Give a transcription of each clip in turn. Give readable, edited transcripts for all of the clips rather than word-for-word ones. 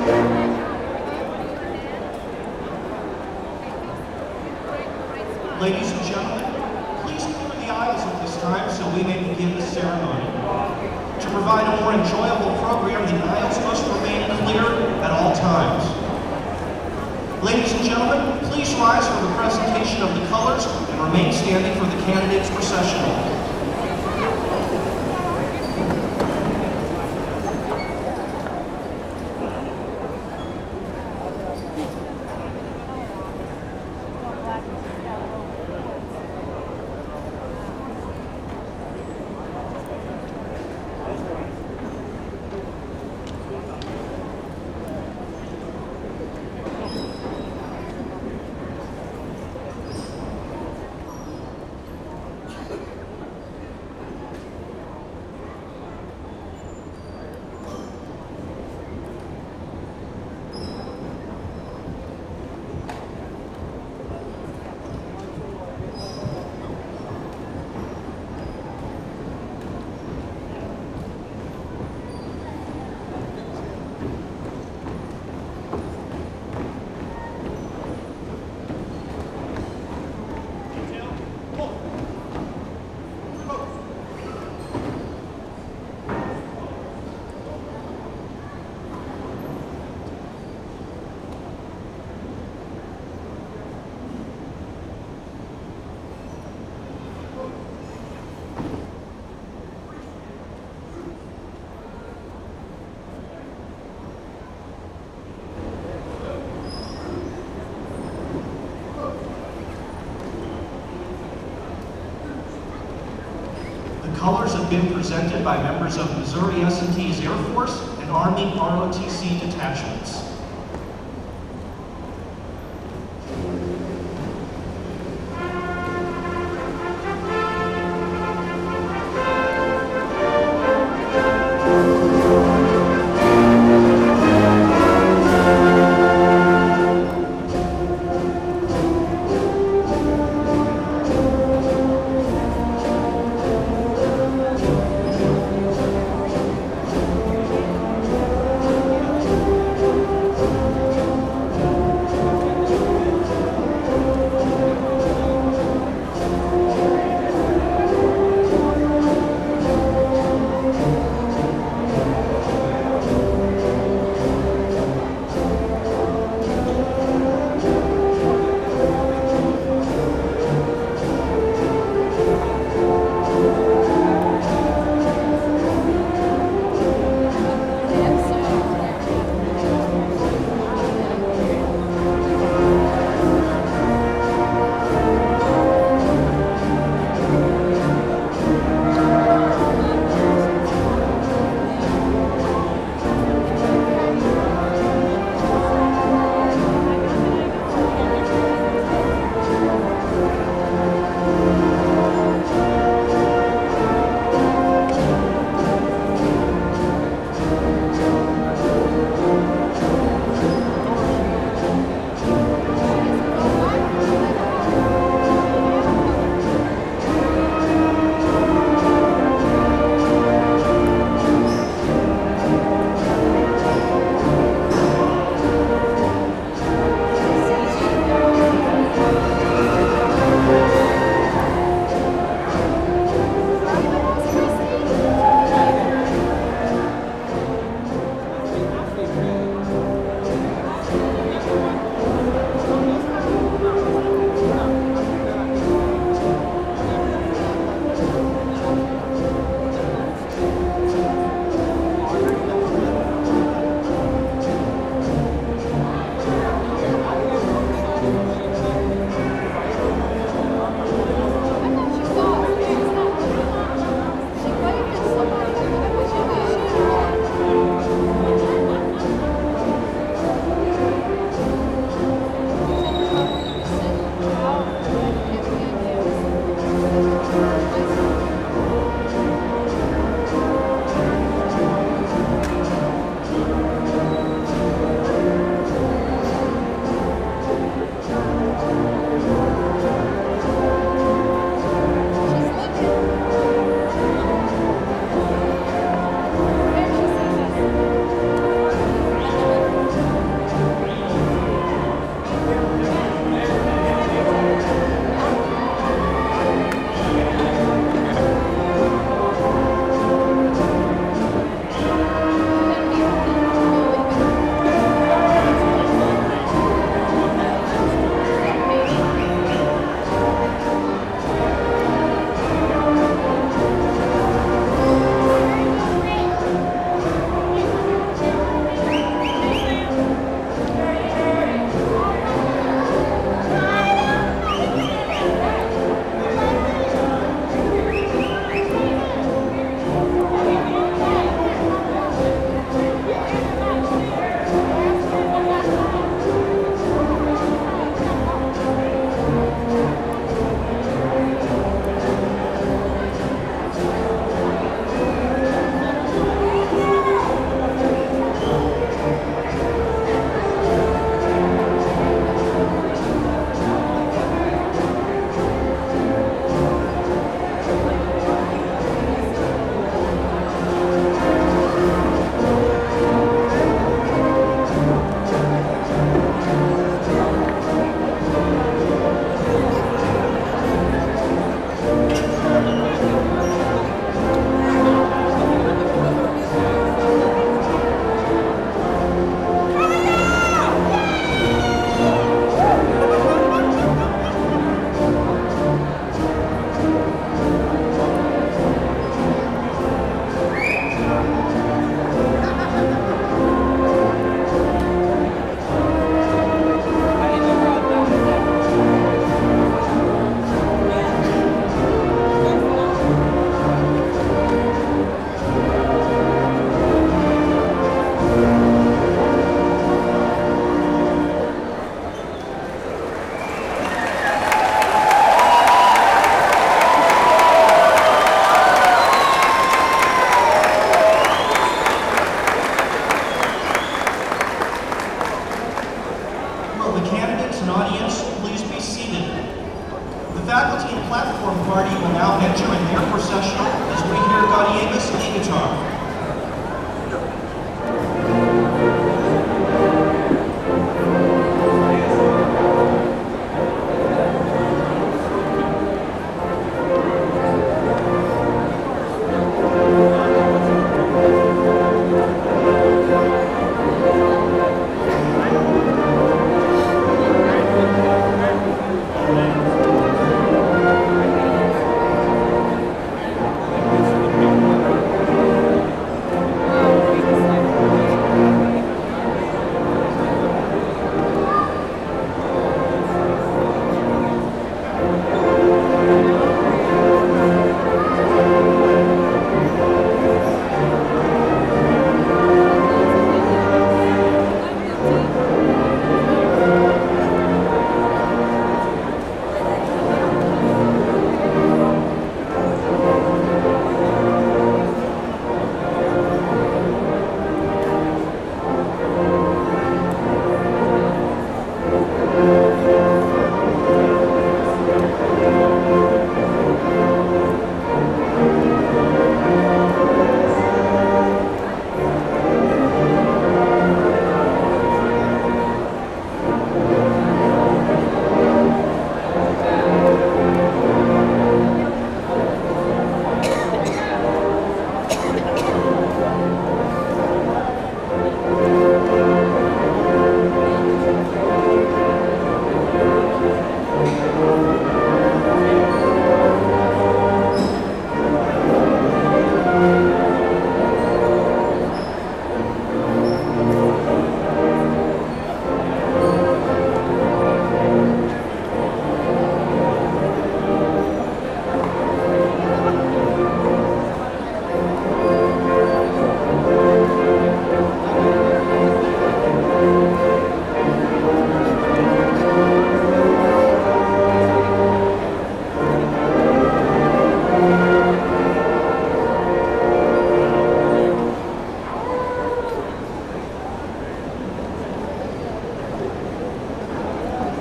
Ladies and gentlemen, please clear the aisles at this time so we may begin the ceremony. To provide a more enjoyable program, the aisles must remain clear at all times. Ladies and gentlemen, please rise for the presentation of the colors and remain standing for the candidates' processional. Colors have been presented by members of Missouri S&T's Air Force and Army ROTC detachments.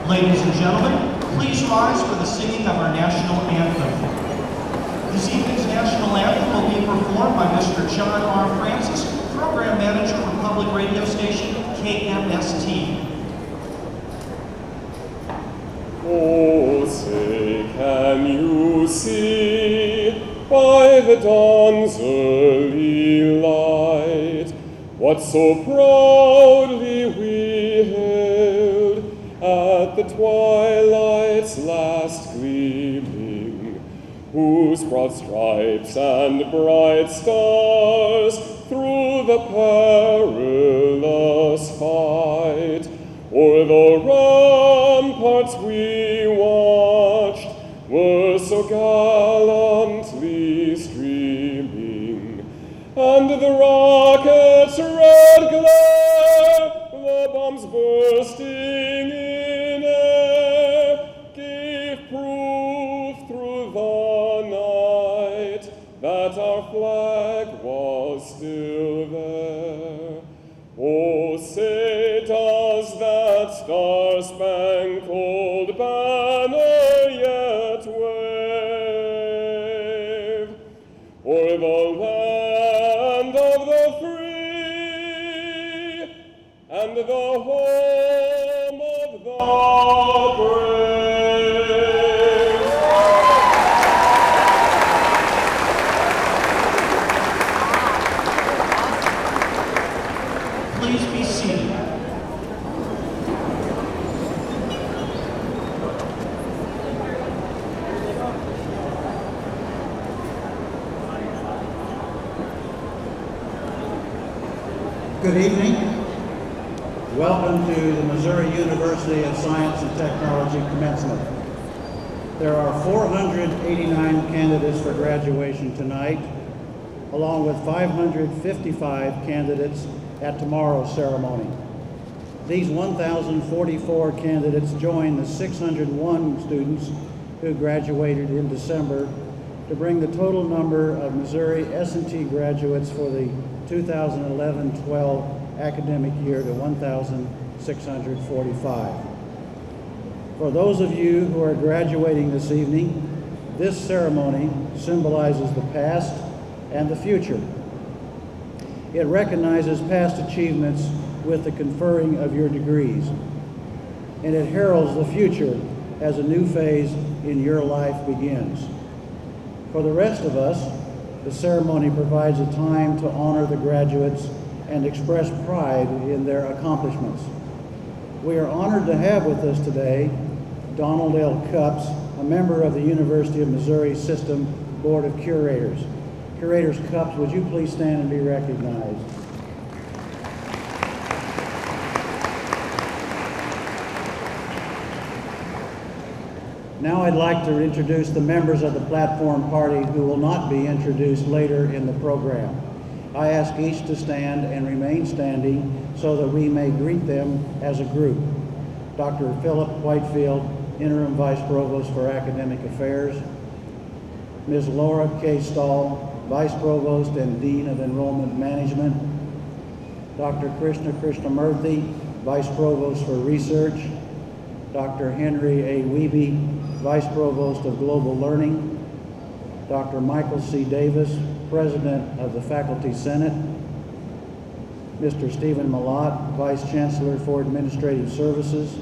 Ladies and gentlemen, please rise for the singing of our national anthem. This evening's national anthem will be performed by Mr. John R. Francis, Program Manager for Public Radio Station KMST. Oh, say, can you see by the dawn's early light what so proudly we hailed at the twilight's last gleaming, whose broad stripes and bright stars through the perilous fight o'er the ramparts we watched were so gallantly streaming, and the rockets' red glare, the bombs bursting in air, gave proof through the night that our flag was still there. Oh, say does that star-spangled banner yet wave o'er the land of the free and the home of the brave? Please be seated. Good evening. Welcome to the Missouri University of Science and Technology commencement. There are 489 candidates for graduation tonight, along with 555 candidates at tomorrow's ceremony. These 1,044 candidates join the 601 students who graduated in December to bring the total number of Missouri S&T graduates for the 2011-12 academic year to 1,645. For those of you who are graduating this evening, this ceremony symbolizes the past and the future. It recognizes past achievements with the conferring of your degrees, and it heralds the future as a new phase in your life begins. For the rest of us, the ceremony provides a time to honor the graduates and express pride in their accomplishments. We are honored to have with us today Donald L. Cups, a member of the University of Missouri System Board of Curators. Curators Cups, would you please stand and be recognized? Now I'd like to introduce the members of the platform party who will not be introduced later in the program. I ask each to stand and remain standing so that we may greet them as a group. Dr. Philip Whitefield, Interim Vice Provost for Academic Affairs. Ms. Laura K. Stahl, Vice Provost and Dean of Enrollment Management. Dr. Krishna Krishnamurthy, Vice Provost for Research. Dr. Henry A. Wiebe, Vice Provost of Global Learning. Dr. Michael C. Davis, President of the Faculty Senate. Mr. Stephen Malott, Vice Chancellor for Administrative Services.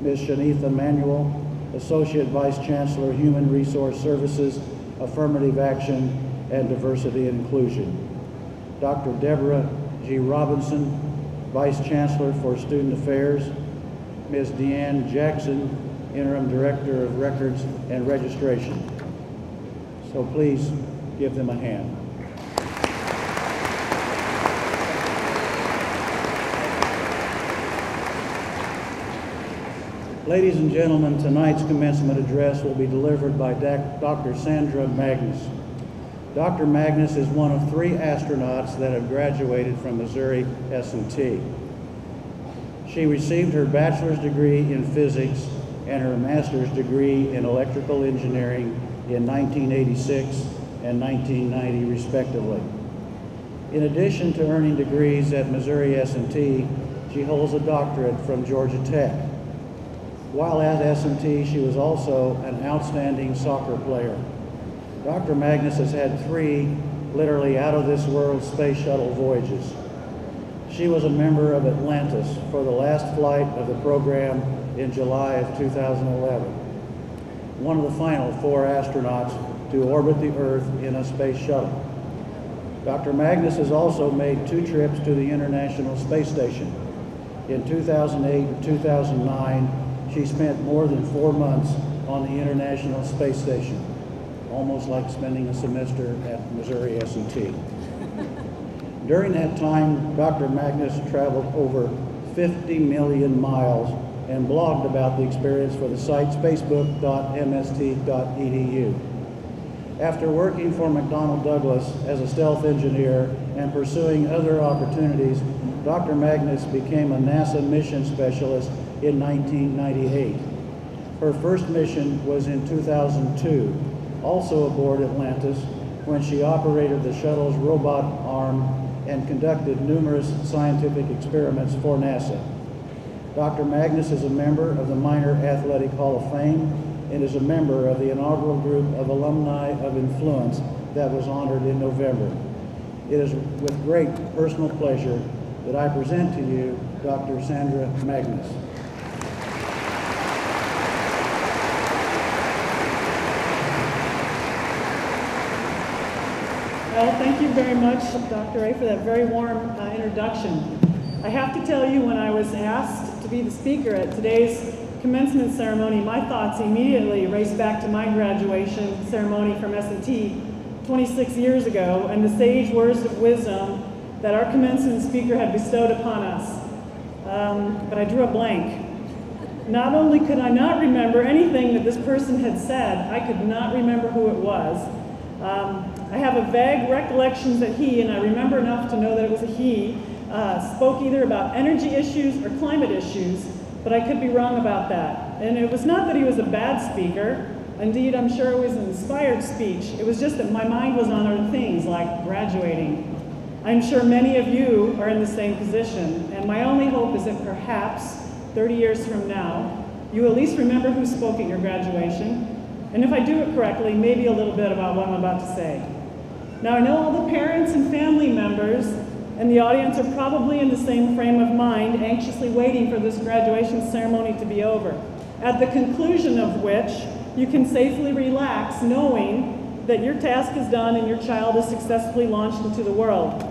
Ms. Shanitha Manuel, Associate Vice Chancellor, Human Resource Services, Affirmative Action, and Diversity and Inclusion. Dr. Deborah G. Robinson, Vice Chancellor for Student Affairs. Ms. Deanne Jackson, Interim Director of Records and Registration. So please give them a hand. Ladies and gentlemen, tonight's commencement address will be delivered by Dr. Sandra Magnus. Dr. Magnus is one of 3 astronauts that have graduated from Missouri S&T. She received her bachelor's degree in physics and her master's degree in electrical engineering in 1986 and 1990, respectively. In addition to earning degrees at Missouri S&T, she holds a doctorate from Georgia Tech. While at S&T, she was also an outstanding soccer player. Dr. Magnus has had 3 literally out-of-this-world space shuttle voyages. She was a member of Atlantis for the last flight of the program in July of 2011, one of the final 4 astronauts to orbit the Earth in a space shuttle. Dr. Magnus has also made 2 trips to the International Space Station. In 2008 and 2009, she spent more than 4 months on the International Space Station, almost like spending a semester at Missouri S&T. During that time, Dr. Magnus traveled over 50 million miles and blogged about the experience for the site spacebook.mst.edu. After working for McDonnell Douglas as a stealth engineer and pursuing other opportunities, Dr. Magnus became a NASA mission specialist in 1998. Her first mission was in 2002, also aboard Atlantis, when she operated the shuttle's robot arm and conducted numerous scientific experiments for NASA. Dr. Magnus is a member of the Minor Athletic Hall of Fame and is a member of the inaugural group of Alumni of Influence that was honored in November. It is with great personal pleasure that I present to you Dr. Sandra Magnus. Well, thank you very much, Dr. A, for that very warm introduction. I have to tell you, when I was asked to be the speaker at today's commencement ceremony, my thoughts immediately raced back to my graduation ceremony from S&T 26 years ago and the sage words of wisdom that our commencement speaker had bestowed upon us. But I drew a blank. Not only could I not remember anything that this person had said, I could not remember who it was. I have a vague recollection that he, and I remember enough to know that it was a he, spoke either about energy issues or climate issues, but I could be wrong about that. And it was not that he was a bad speaker. Indeed, I'm sure it was an inspired speech. It was just that my mind was on other things, like graduating. I'm sure many of you are in the same position, and my only hope is that perhaps 30 years from now, you at least remember who spoke at your graduation, and if I do it correctly, maybe a little bit about what I'm about to say. Now, I know all the parents and family members and the audience are probably in the same frame of mind, anxiously waiting for this graduation ceremony to be over, at the conclusion of which you can safely relax knowing that your task is done and your child is successfully launched into the world.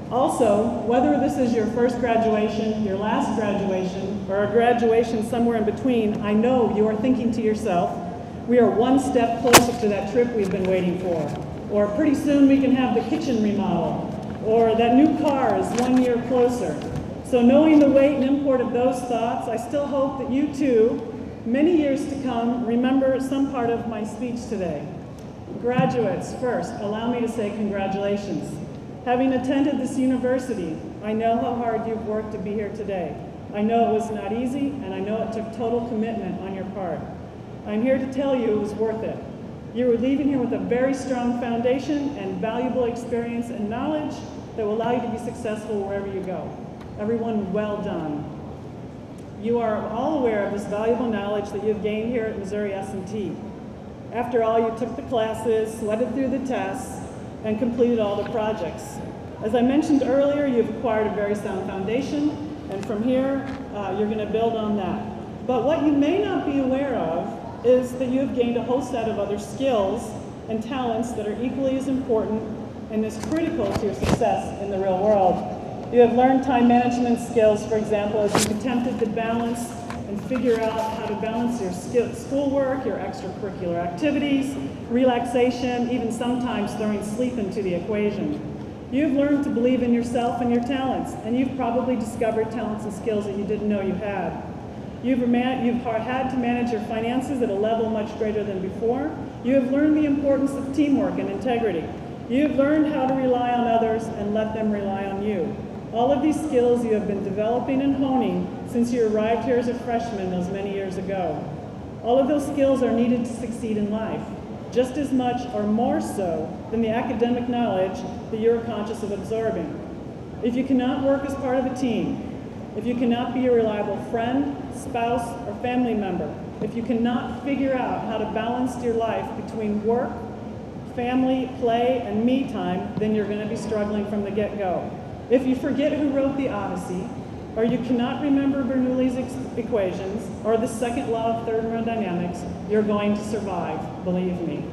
Also, whether this is your first graduation, your last graduation, or a graduation somewhere in between, I know you are thinking to yourself, we are one step closer to that trip we've been waiting for. Or pretty soon we can have the kitchen remodeled. Or that new car is 1 year closer. So knowing the weight and import of those thoughts, I still hope that you too, many years to come, remember some part of my speech today. Graduates, first, allow me to say congratulations. Having attended this university, I know how hard you've worked to be here today. I know it was not easy, and I know it took total commitment on your part. I'm here to tell you it was worth it. You are leaving here with a very strong foundation and valuable experience and knowledge that will allow you to be successful wherever you go. Everyone, well done. You are all aware of this valuable knowledge that you've gained here at Missouri S&T. After all, you took the classes, sweated through the tests, and completed all the projects. As I mentioned earlier, you've acquired a very sound foundation, and from here, you're going to build on that. But what you may not be aware of is that you have gained a whole set of other skills and talents that are equally as important and as critical to your success in the real world. You have learned time management skills, for example, as you've attempted to balance and figure out how to balance your schoolwork, your extracurricular activities, relaxation, even sometimes throwing sleep into the equation. You've learned to believe in yourself and your talents, and you've probably discovered talents and skills that you didn't know you had. You've had to manage your finances at a level much greater than before. You have learned the importance of teamwork and integrity. You have learned how to rely on others and let them rely on you. All of these skills you have been developing and honing since you arrived here as a freshman those many years ago. All of those skills are needed to succeed in life, just as much or more so than the academic knowledge that you're conscious of absorbing. If you cannot work as part of a team, if you cannot be a reliable friend, spouse, or family member, if you cannot figure out how to balance your life between work, family, play, and me time, then you're going to be struggling from the get-go. If you forget who wrote the Odyssey, or you cannot remember Bernoulli's equations, or the second law of thermodynamics, you're going to survive, believe me.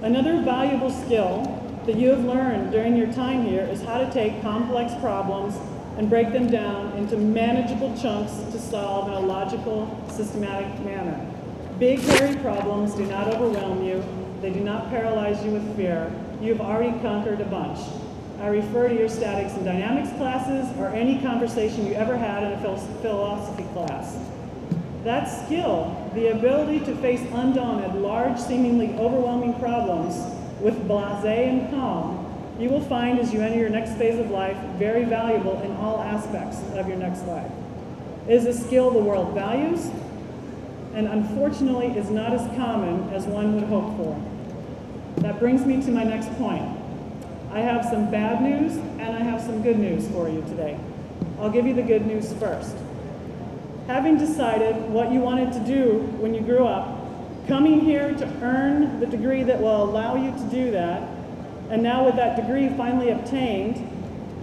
Another valuable skill that you have learned during your time here is how to take complex problems and break them down into manageable chunks to solve in a logical, systematic manner. Big, hairy problems do not overwhelm you. They do not paralyze you with fear. You've already conquered a bunch. I refer to your statics and dynamics classes or any conversation you ever had in a philosophy class. That skill, the ability to face undaunted, large, seemingly overwhelming problems with blasé and calm, you will find as you enter your next phase of life very valuable in all aspects of your next life. It is a skill the world values and unfortunately is not as common as one would hope for. That brings me to my next point. I have some bad news and I have some good news for you today. I'll give you the good news first. Having decided what you wanted to do when you grew up, coming here to earn the degree that will allow you to do that, and now with that degree finally obtained,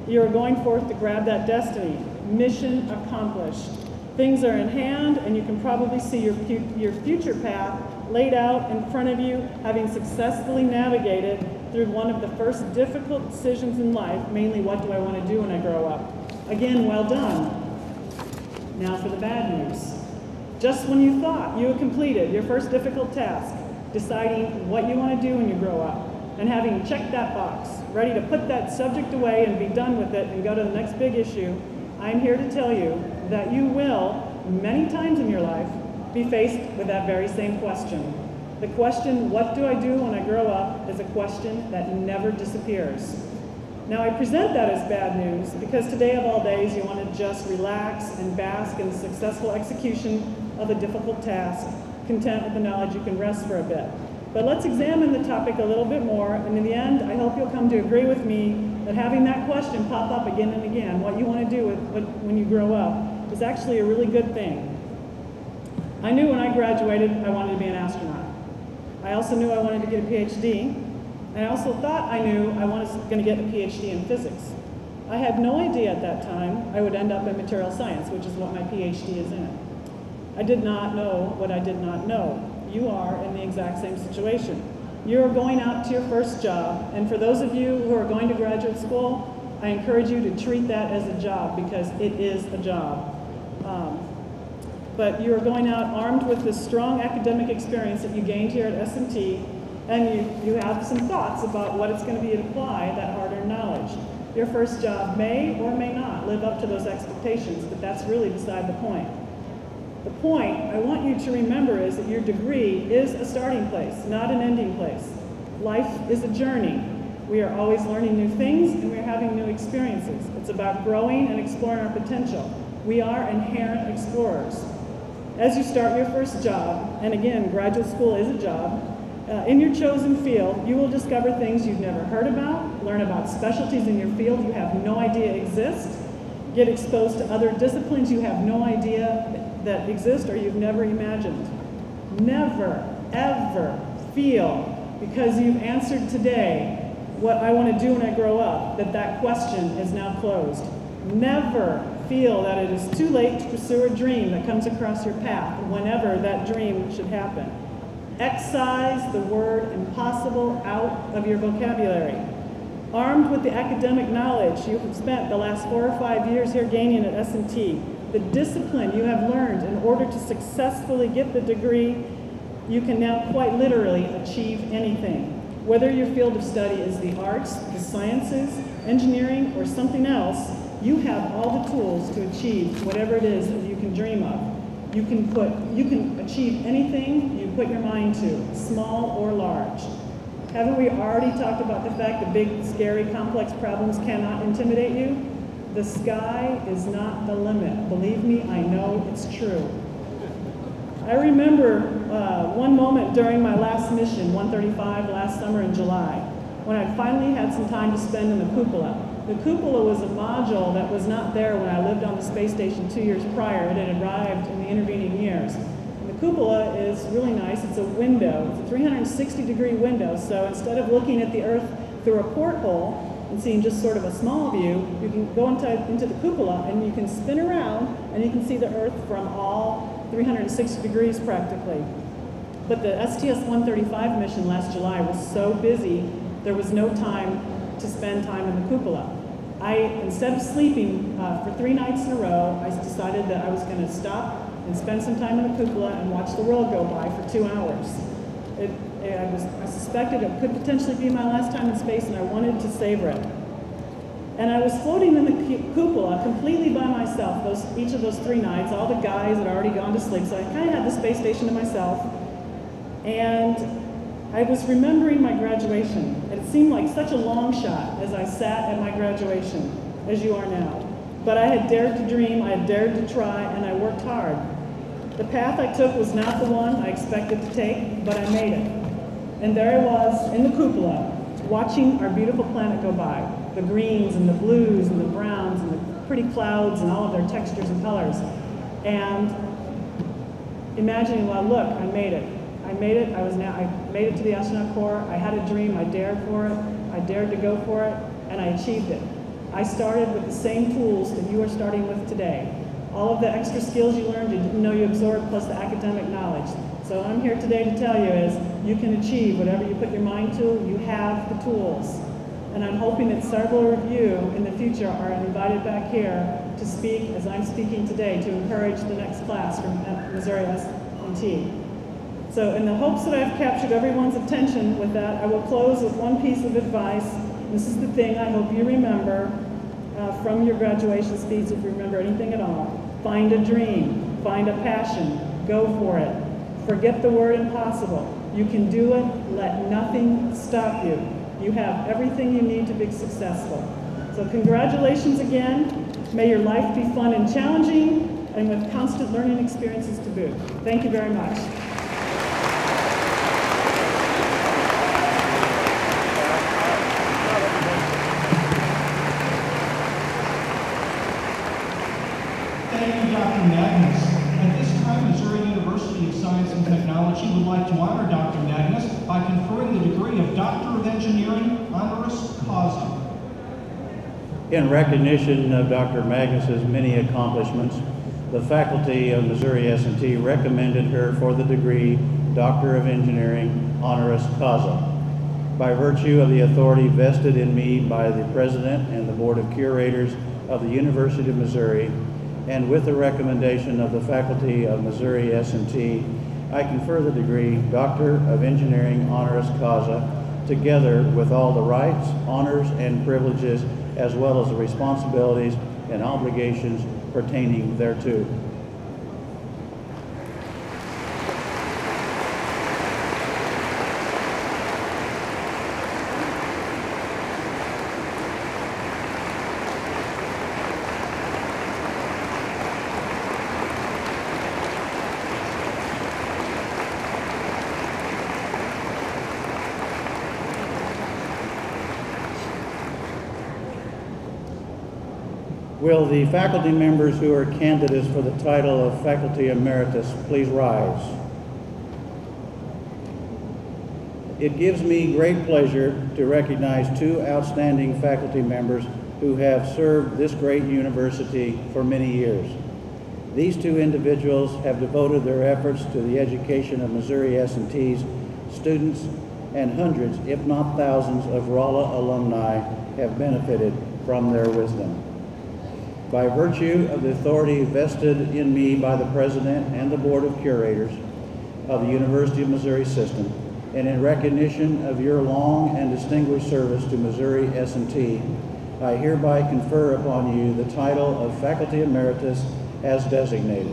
you are going forth to grab that destiny. Mission accomplished. Things are in hand and you can probably see your future path laid out in front of you, having successfully navigated through one of the first difficult decisions in life, mainly what do I want to do when I grow up. Again, well done. Now for the bad news. Just when you thought you had completed your first difficult task, deciding what you want to do when you grow up, and having checked that box, ready to put that subject away and be done with it and go to the next big issue, I'm here to tell you that you will, many times in your life, be faced with that very same question. The question, what do I do when I grow up, is a question that never disappears. Now I present that as bad news because today of all days you want to just relax and bask in the successful execution of a difficult task, content with the knowledge you can rest for a bit. But let's examine the topic a little bit more, and in the end, I hope you'll come to agree with me that having that question pop up again and again, what you want to do when you grow up, is actually a really good thing. I knew when I graduated I wanted to be an astronaut. I also knew I wanted to get a PhD, and I also thought I knew I was going to get a PhD in physics. I had no idea at that time I would end up in material science, which is what my PhD is in. I did not know what I did not know. You are in the exact same situation. You're going out to your first job, and for those of you who are going to graduate school, I encourage you to treat that as a job because it is a job. But you are going out armed with this strong academic experience that you gained here at S&T, and you have some thoughts about what it's going to be to apply that hard-earned knowledge. Your first job may or may not live up to those expectations, but that's really beside the point. The point I want you to remember is that your degree is a starting place, not an ending place. Life is a journey. We are always learning new things and we are having new experiences. It's about growing and exploring our potential. We are inherent explorers. As you start your first job, and again, graduate school is a job, in your chosen field, you will discover things you've never heard about, learn about specialties in your field you have no idea exist, get exposed to other disciplines you have no idea that exist or you've never imagined. Never, ever feel, because you've answered today what I want to do when I grow up, that question is now closed. Never feel that it is too late to pursue a dream that comes across your path whenever that dream should happen. Excise the word impossible out of your vocabulary. Armed with the academic knowledge you have spent the last 4 or 5 years here gaining at S&T, the discipline you have learned in order to successfully get the degree, you can now quite literally achieve anything. Whether your field of study is the arts, the sciences, engineering, or something else, you have all the tools to achieve whatever it is that you can dream of. You can achieve anything you put your mind to, small or large. Haven't we already talked about the fact that big, scary, complex problems cannot intimidate you? The sky is not the limit. Believe me, I know it's true. I remember one moment during my last mission, 135, last summer in July, when I finally had some time to spend in the cupola. The cupola was a module that was not there when I lived on the space station 2 years prior. It had arrived in the intervening years. And the cupola is really nice. It's a window. It's a 360-degree window. So instead of looking at the Earth through a porthole and seeing just sort of a small view, you can go into the cupola and you can spin around and you can see the Earth from all 360 degrees practically. But the STS-135 mission last July was so busy, there was no time to spend time in the cupola. Instead of sleeping for 3 nights in a row, I decided that I was going to stop and spend some time in the cupola and watch the world go by for 2 hours. I suspected it could potentially be my last time in space, and I wanted to savor it. And I was floating in the cupola completely by myself each of those 3 nights. All the guys had already gone to sleep, so I kind of had the space station to myself. And I was remembering my graduation. It seemed like such a long shot as I sat at my graduation, as you are now. But I had dared to dream, I had dared to try, and I worked hard. The path I took was not the one I expected to take, but I made it. And there I was in the cupola, watching our beautiful planet go by. The greens and the blues and the browns and the pretty clouds and all of their textures and colors. And imagining, well, look, I made it. I made it. I made it to the astronaut corps. I had a dream. I dared for it. I dared to go for it, and I achieved it. I started with the same tools that you are starting with today. All of the extra skills you learned, you didn't know you absorbed, plus the academic knowledge. So what I'm here today to tell you is you can achieve whatever you put your mind to. You have the tools. And I'm hoping that several of you in the future are invited back here to speak as I'm speaking today to encourage the next class from Missouri S&T. So in the hopes that I've captured everyone's attention with that, I will close with one piece of advice. This is the thing I hope you remember from your graduation speech, if you remember anything at all. Find a dream, find a passion, go for it. Forget the word impossible. You can do it, let nothing stop you. You have everything you need to be successful. So congratulations again. May your life be fun and challenging, and with constant learning experiences to boot. Thank you very much. At this time, Missouri University of Science and Technology would like to honor Dr. Magnus by conferring the degree of Doctor of Engineering honoris causa. In recognition of Dr. Magnus's many accomplishments, the faculty of Missouri S&T recommended her for the degree Doctor of Engineering honoris causa. By virtue of the authority vested in me by the President and the Board of Curators of the University of Missouri, and with the recommendation of the faculty of Missouri S&T, I confer the degree Doctor of Engineering honoris causa, together with all the rights, honors, and privileges, as well as the responsibilities and obligations pertaining thereto. Will the faculty members who are candidates for the title of Faculty Emeritus please rise? It gives me great pleasure to recognize 2 outstanding faculty members who have served this great university for many years. These 2 individuals have devoted their efforts to the education of Missouri S&T's students, and hundreds, if not thousands, of Rola alumni have benefited from their wisdom. By virtue of the authority vested in me by the President and the Board of Curators of the University of Missouri System, and in recognition of your long and distinguished service to Missouri S&T, I hereby confer upon you the title of Faculty Emeritus as designated.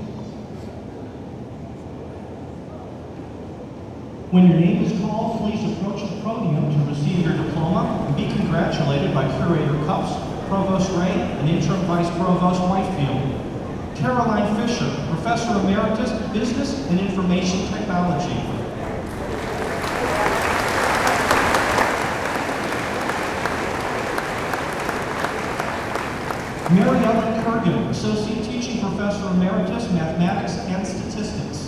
When your name is called, please approach the podium to receive your diploma and be congratulated by Curator Cups, Provost Ray, and Interim Vice Provost Whitefield. Caroline Fisher, Professor Emeritus, Business and Information Technology. Mary Ellen Kurgan, Associate Teaching Professor Emeritus, Mathematics and Statistics.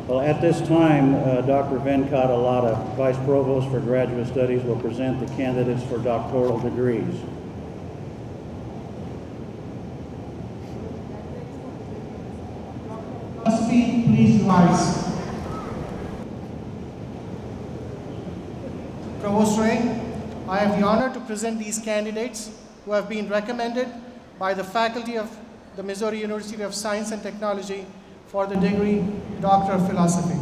Well, at this time, Dr. Venkat Alada, Vice Provost for Graduate Studies, will present the candidates for doctoral degrees. Please rise. Provost Ray, I have the honor to present these candidates who have been recommended by the faculty of the Mizori University of Science and Technology for the degree Doctor of Philosophy.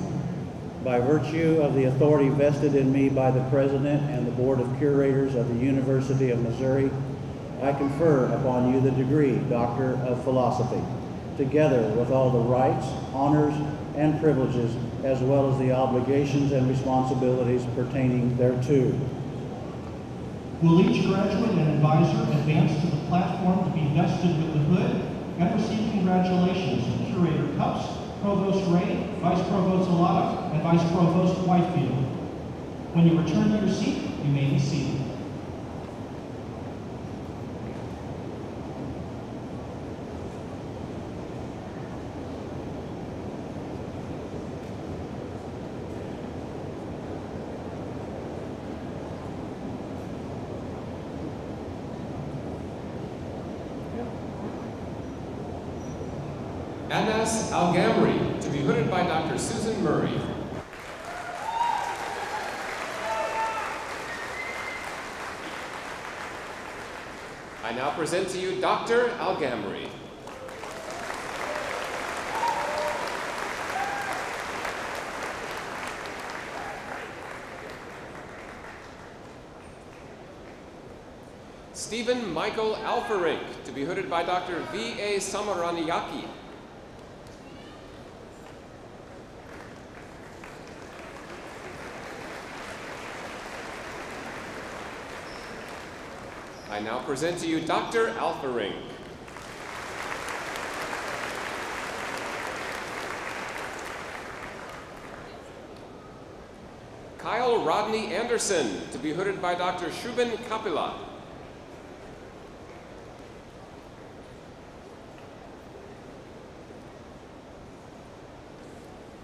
By virtue of the authority vested in me by the President and the Board of Curators of the University of Missouri, I confer upon you the degree Doctor of Philosophy, together with all the rights, honors, and privileges, as well as the obligations and responsibilities pertaining thereto. Will each graduate and advisor advance to the platform to be vested with the hood and receive congratulations from Curator Cups, Provost Ray, Vice Provost Alada, and Vice Provost Whitefield. When you return to your seat, you may be seated. Anas Al-Gamri, to be hooded by Dr. Susan Murray. I now present to you Dr. Al-Gamri. Stephen Michael Alfarink, to be hooded by Dr. V.A. Samaraniyaki. I now present to you Dr. Alfarink. Kyle Rodney Anderson, to be hooded by Dr. Shubin Kapila.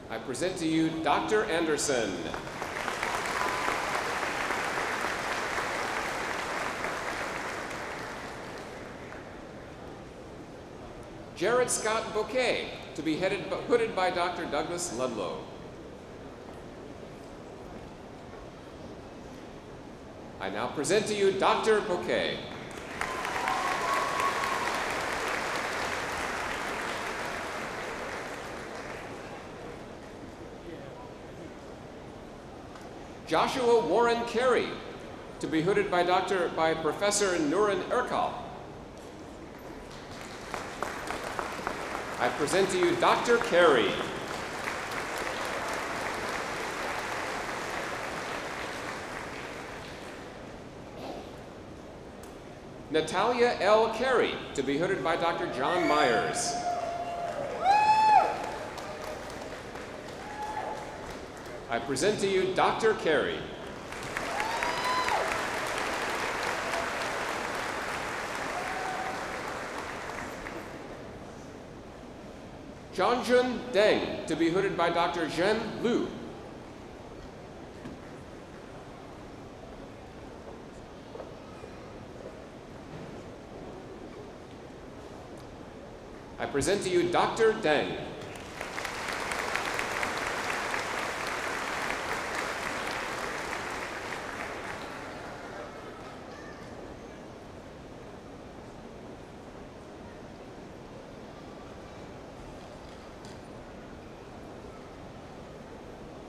I present to you Dr. Anderson. Jared Scott Bouquet, to be hooded by Dr. Douglas Ludlow. I now present to you Dr. Bouquet. Joshua Warren Carey, to be hooded by Professor Nuran Erkal. I present to you Dr. Carey. Natalia L. Carey, to be hooded by Dr. John Myers. I present to you Dr. Carey. Zhangjun Deng, to be hooded by Dr. Zhen Liu. I present to you Dr. Deng.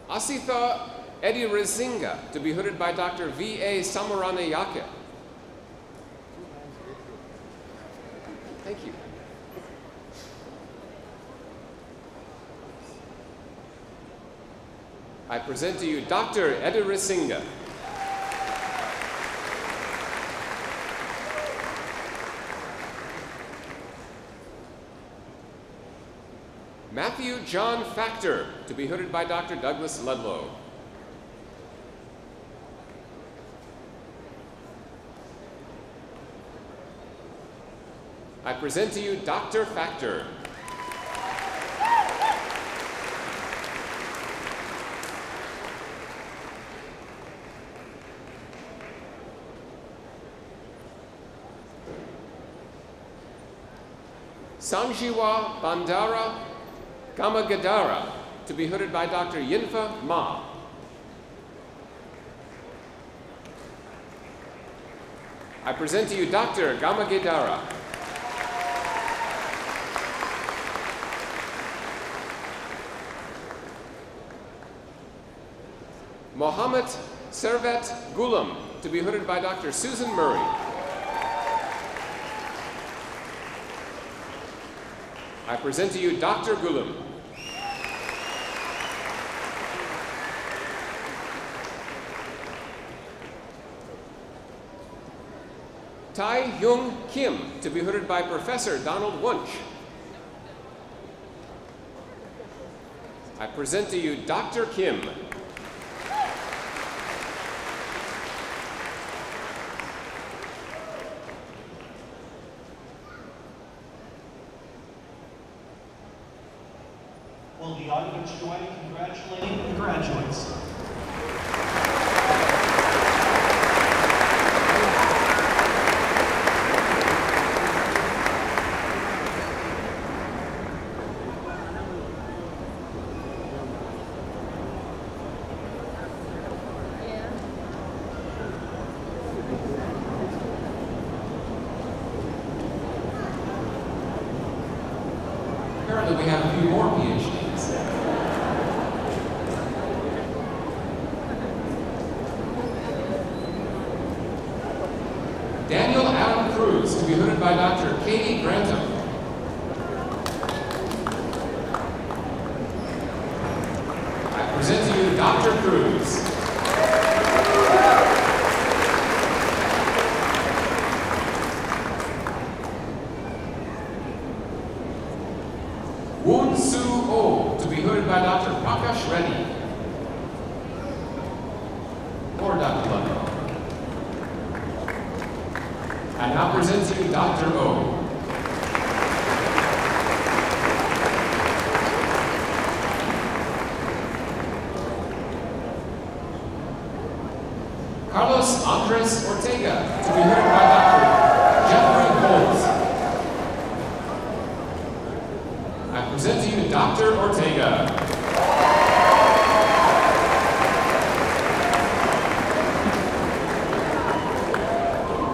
Asitha Edirezinga, to be hooded by Dr. V.A. Samaranayake. Thank you. I present to you Dr. Edirezinga. Matthew John Factor, to be hooded by Dr. Douglas Ludlow. I present to you Dr. Factor. Sanjiwa Bandara Gamagadara, to be hooded by Dr. Yinfa Ma. I present to you Dr. Gamagadara. Mohammed Servet Gulam, to be hooded by Dr. Susan Murray. I present to you Dr. Gulam. Tai Hyung Kim, to be hooded by Professor Donald Wunsch. I present to you Dr. Kim. Will the audience join in congratulating the graduates? Apparently we have a few more PhDs. Daniel Adam Cruz, to be hooded by Dr. Katie Grantham. I present to you Dr. Cruz. Woon Soo Oh, to be hooded by Dr. Prakash Reddy. Or Dr. Ludlow. I now present to you Dr. O. Carlos Andres Ortega, to be hooded by Dr. Jeffrey Bowles. I present to you Dr. Ortega.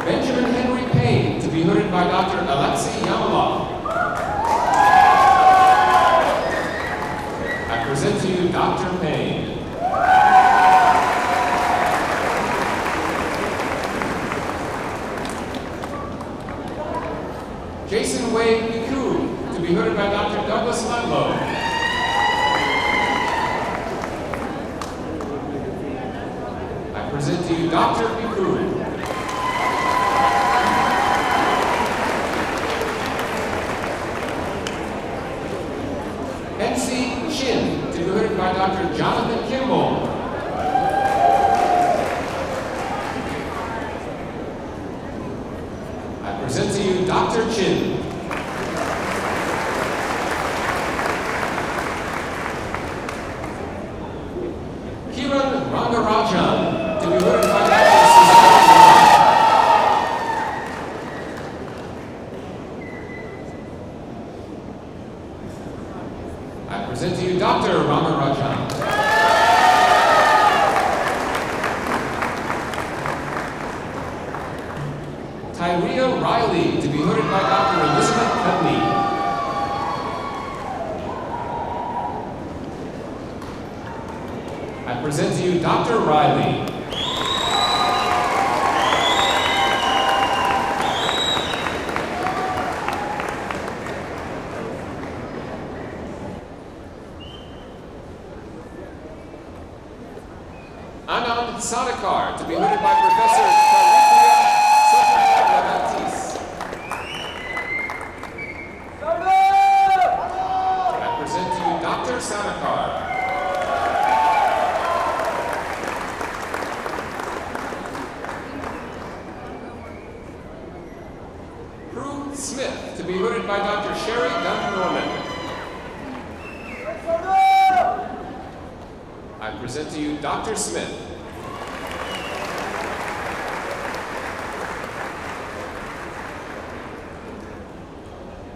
Benjamin Henry Payne, to be hooded by Dr. Alexei Yamalov. I present to you Dr. Payne. Jason Wade Miku, to be hooded by Dr. Douglas Ludlow. I present to you Dr. Miku. NC Chin, to be hooded by Dr. Jonathan Kimball. I present to you Dr. Chin. Kiran Rangarajan, to be hooded by Dr. Suzanne. I present to you Dr. Rangarajan. Tyria Riley, to be hooded by Dr. Elizabeth Cudney. I present to you Dr. Riley. Anand Sadekar, to be hooded by Professor Karithia Sophia Levantis. I present Smith, to be hooded by Dr. Sherry Dunn Norman. I present to you Dr. Smith.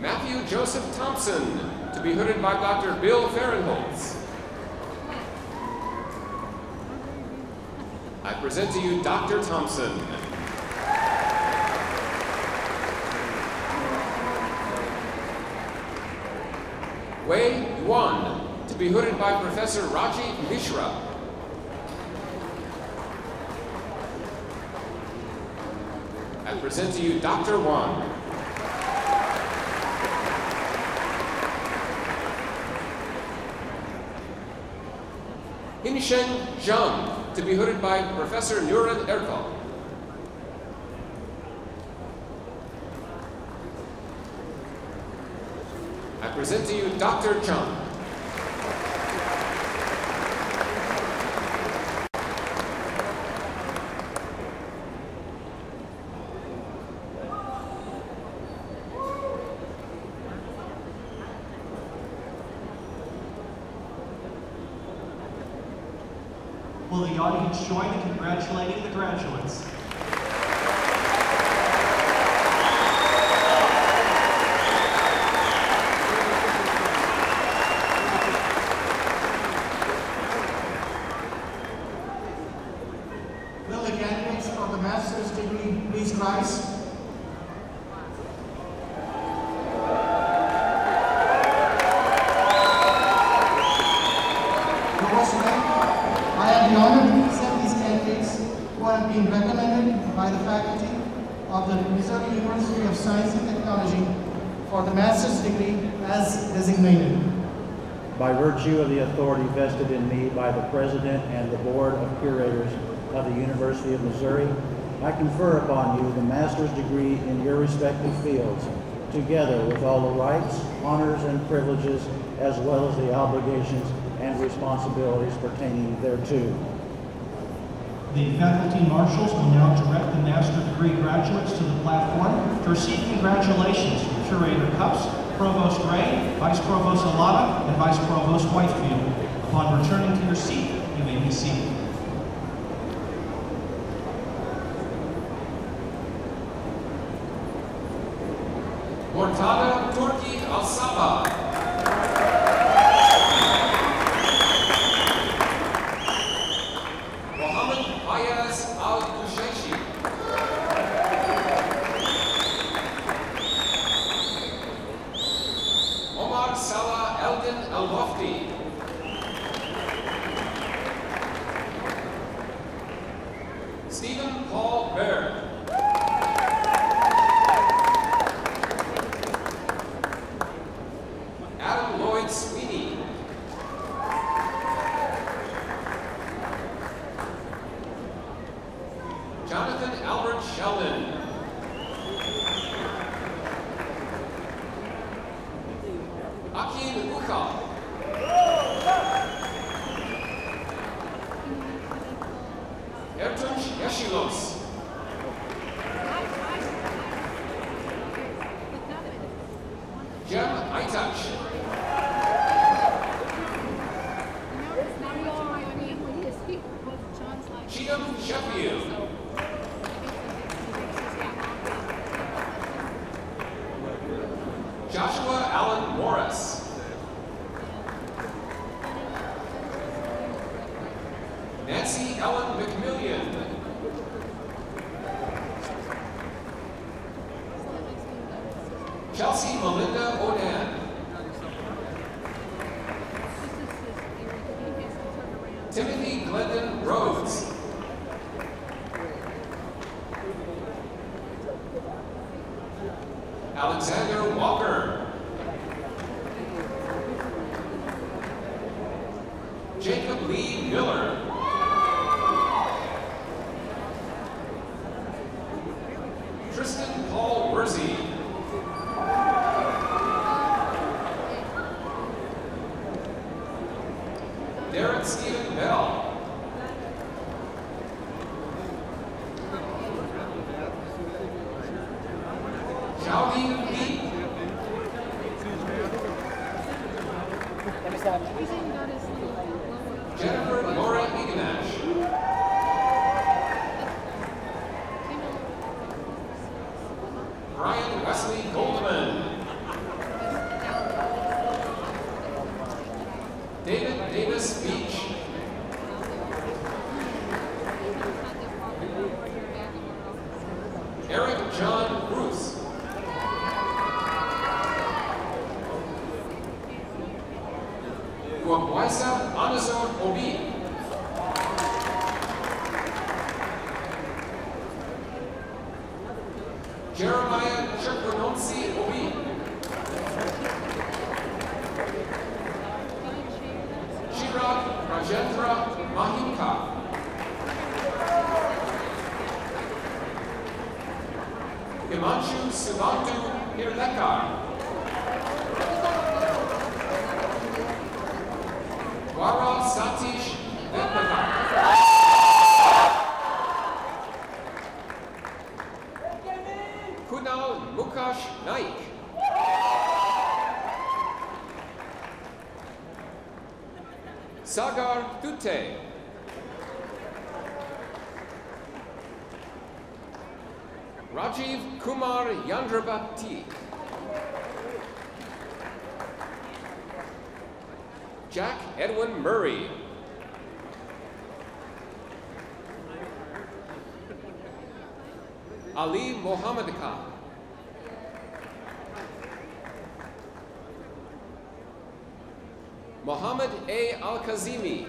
Matthew Joseph Thompson, to be hooded by Dr. Bill Fahrenholtz. I present to you Dr. Thompson. Wei Yuan, to be hooded by Professor Raji Mishra. I present to you Dr. Wan. Hinshen Zhang, to be hooded by Professor Nuran Erkal. I present to you Dr. Chung. Will the audience join in congratulating the graduates? Will the candidates for the master's degree please rise? I have the honor to present these candidates who have been recommended by the faculty of the Mizori University of Science and Technology for the master's degree as designated. By virtue of the authority vested in me by the President and the Board of Curators of the University of Missouri, I confer upon you the master's degree in your respective fields, together with all the rights, honors, and privileges, as well as the obligations and responsibilities pertaining thereto. The faculty marshals will now direct the master's degree graduates to the platform to receive congratulations from Curator Cups, Provost Ray, Vice Provost Alata, and Vice Provost Whitefield. Upon returning to your seat, you may be seated. Mortada Turki Al-Sabah. Mohammed Ayaz Al-Kushaishi. Omar Salah Eldin Al-Wafdi. Stephen Paul Baird. Adam Lloyd Sweeney. Jonathan Albert Sheldon. Akin Ukal. Ertunç Yashilos. Jem Aitach. Cheatham Sheffield. Joshua Allen Morris. Nancy Ellen McMillian. Chelsea Melinda Onan. Timothy Glendon Rhodes. Alexander Walker. Jacob Lee Miller. Tristan Paul Worsey. Darren Stephen Bell. Gaudi Lee. Jennifer Laura Ignash. Brian Wesley Goldman. David Davis Beach. Eric John Bruce. Guabuaisa Anazor Obi. Jeremiah Chekrononsi Obi. Chirag Rajendra Mahimka. Himanshu Sivantu Hirlekar. Wara Satish Vednakar. Kunal Mukash Naik. Sagar Dute. Rajiv Kumar Yandrabhakti. Jack Edwin Murray. Ali Mohammed Khan. Mohammed A. Al-Kazimi.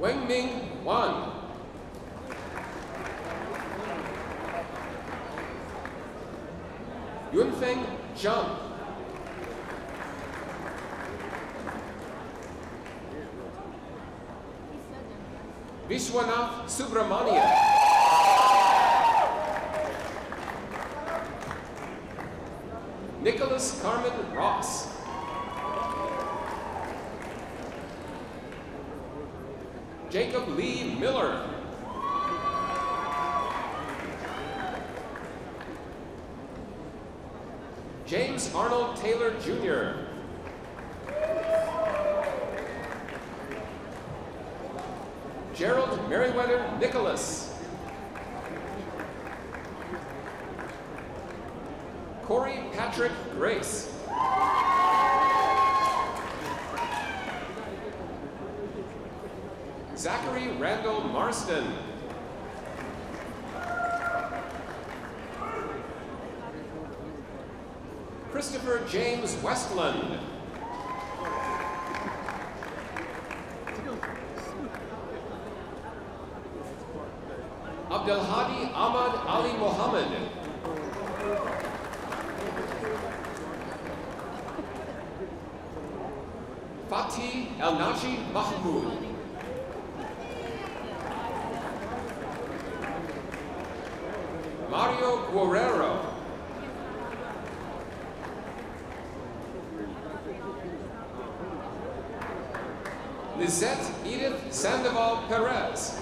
Wengming Wan. Yunfeng Zhang. Vishwanath Subramanian. Nicholas Carmen Ross. Jacob Lee Miller. James Arnold Taylor Jr. Gerald Merriweather Nicholas. Corey Patrick Grace. Zachary Randall Marston. Christopher James Westland. Abdelhadi Ahmad Ali Mohammed. Fatih El-Naji Mahmoud. Mario Guerrero. Lizette Edith Sandoval Perez.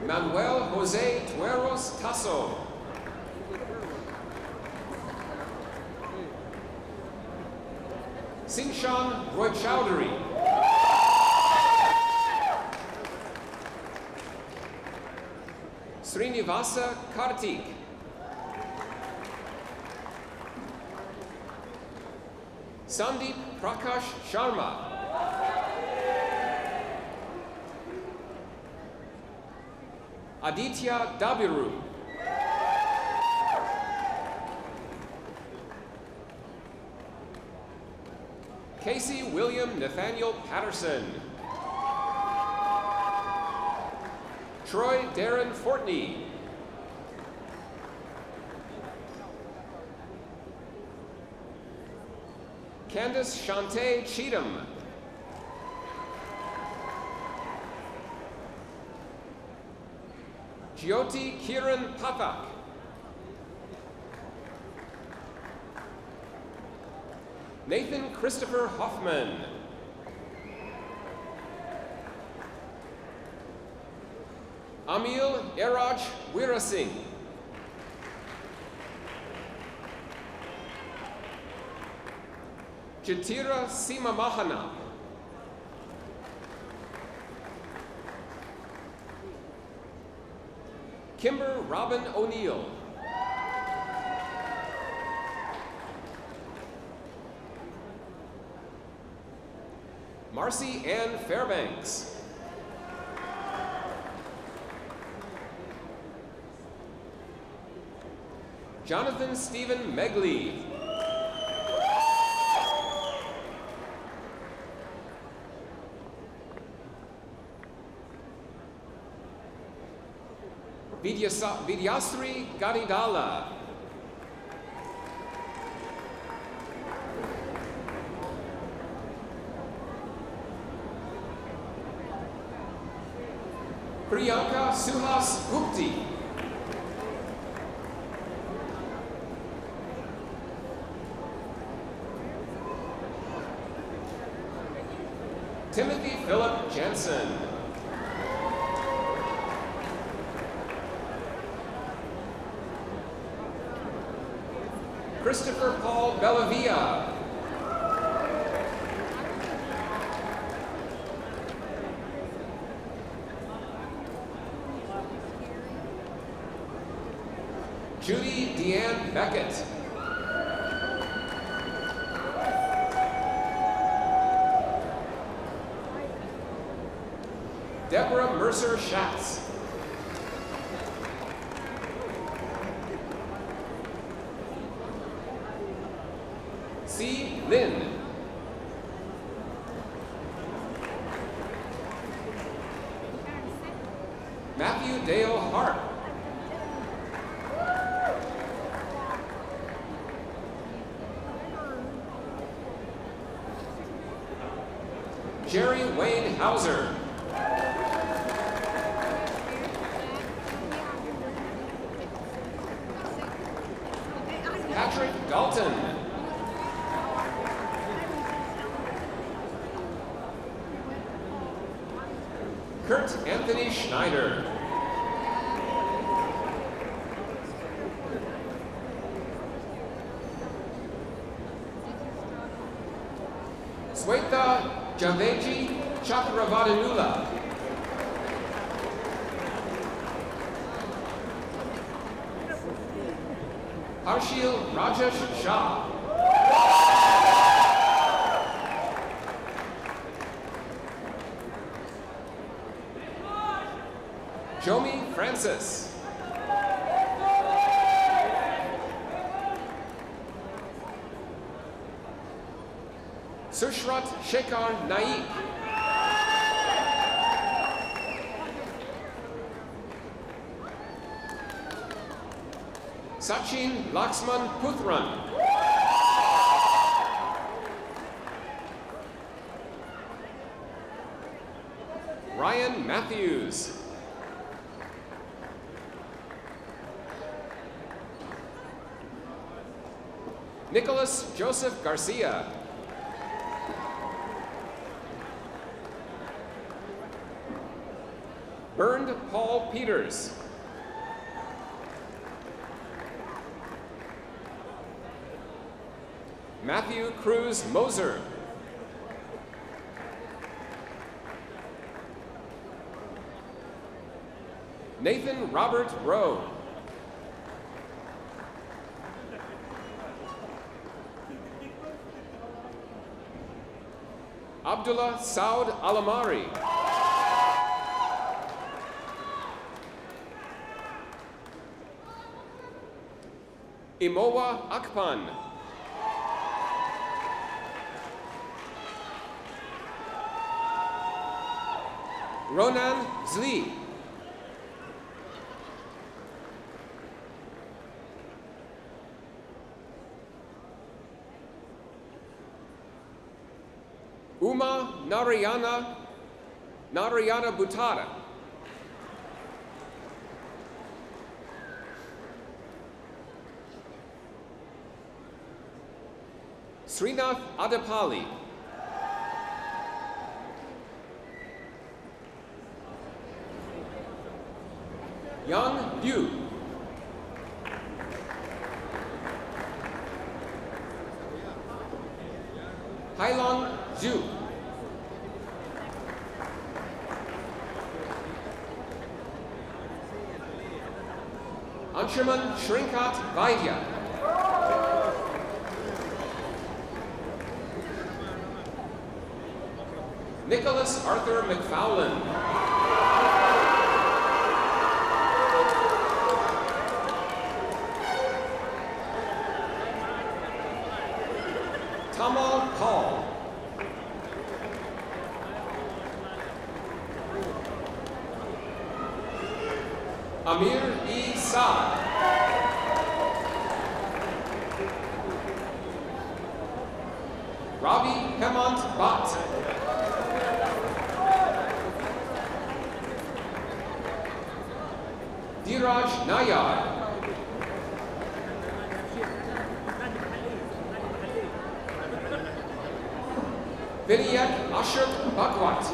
Manuel Jose Tueros Tasso. Singshan Roy Chowdhury. Srinivasa Kartik. Sandeep Prakash Sharma. Aditya Dabiru. Casey William Nathaniel Patterson. Troy Darren Fortney. Candace Shantae Cheatham. Jyoti Kiran Pathak. Nathan Christopher Hoffman. Amil Eraj Weerasingh. Chitira Simamahana. Kimber Robin O'Neill. Marcy Ann Fairbanks. Jonathan Stephen Megley. Vidyasri Gadidala. Priyanka Suhas Gupti. Timothy Philip Jensen. Christopher Paul Bellavia. Judy Deanne Beckett. Deborah Mercer Schatz. C. Lynn. Matthew Dale Hart. Jerry Wayne Hauser. Patrick Dalton. Kurt Anthony Schneider. Sweta Javeji Chakravartinula. Harshil Rajesh Shah. Jomi Francis. Sushrat Shekhar Naik. Sachin Laxman Puthran. Ryan Matthews. Nicholas Joseph Garcia. Bernd Paul Peters. Matthew Cruz Moser. Nathan Robert Rowe. Abdullah Saud Alamari. Imowa Akpan. Ronan Zli. Uma Narayana Butara. Srinath Adipali. Yang Liu. Hailong Zhu. Anshuman Shrinkat Vaidya. Nicholas Arthur McFarlane. Tamal Paul. Amir E. Saad. Ravi Hemant Bhatt. Dheeraj Nayar. Vinayak Ashok Bhagwat.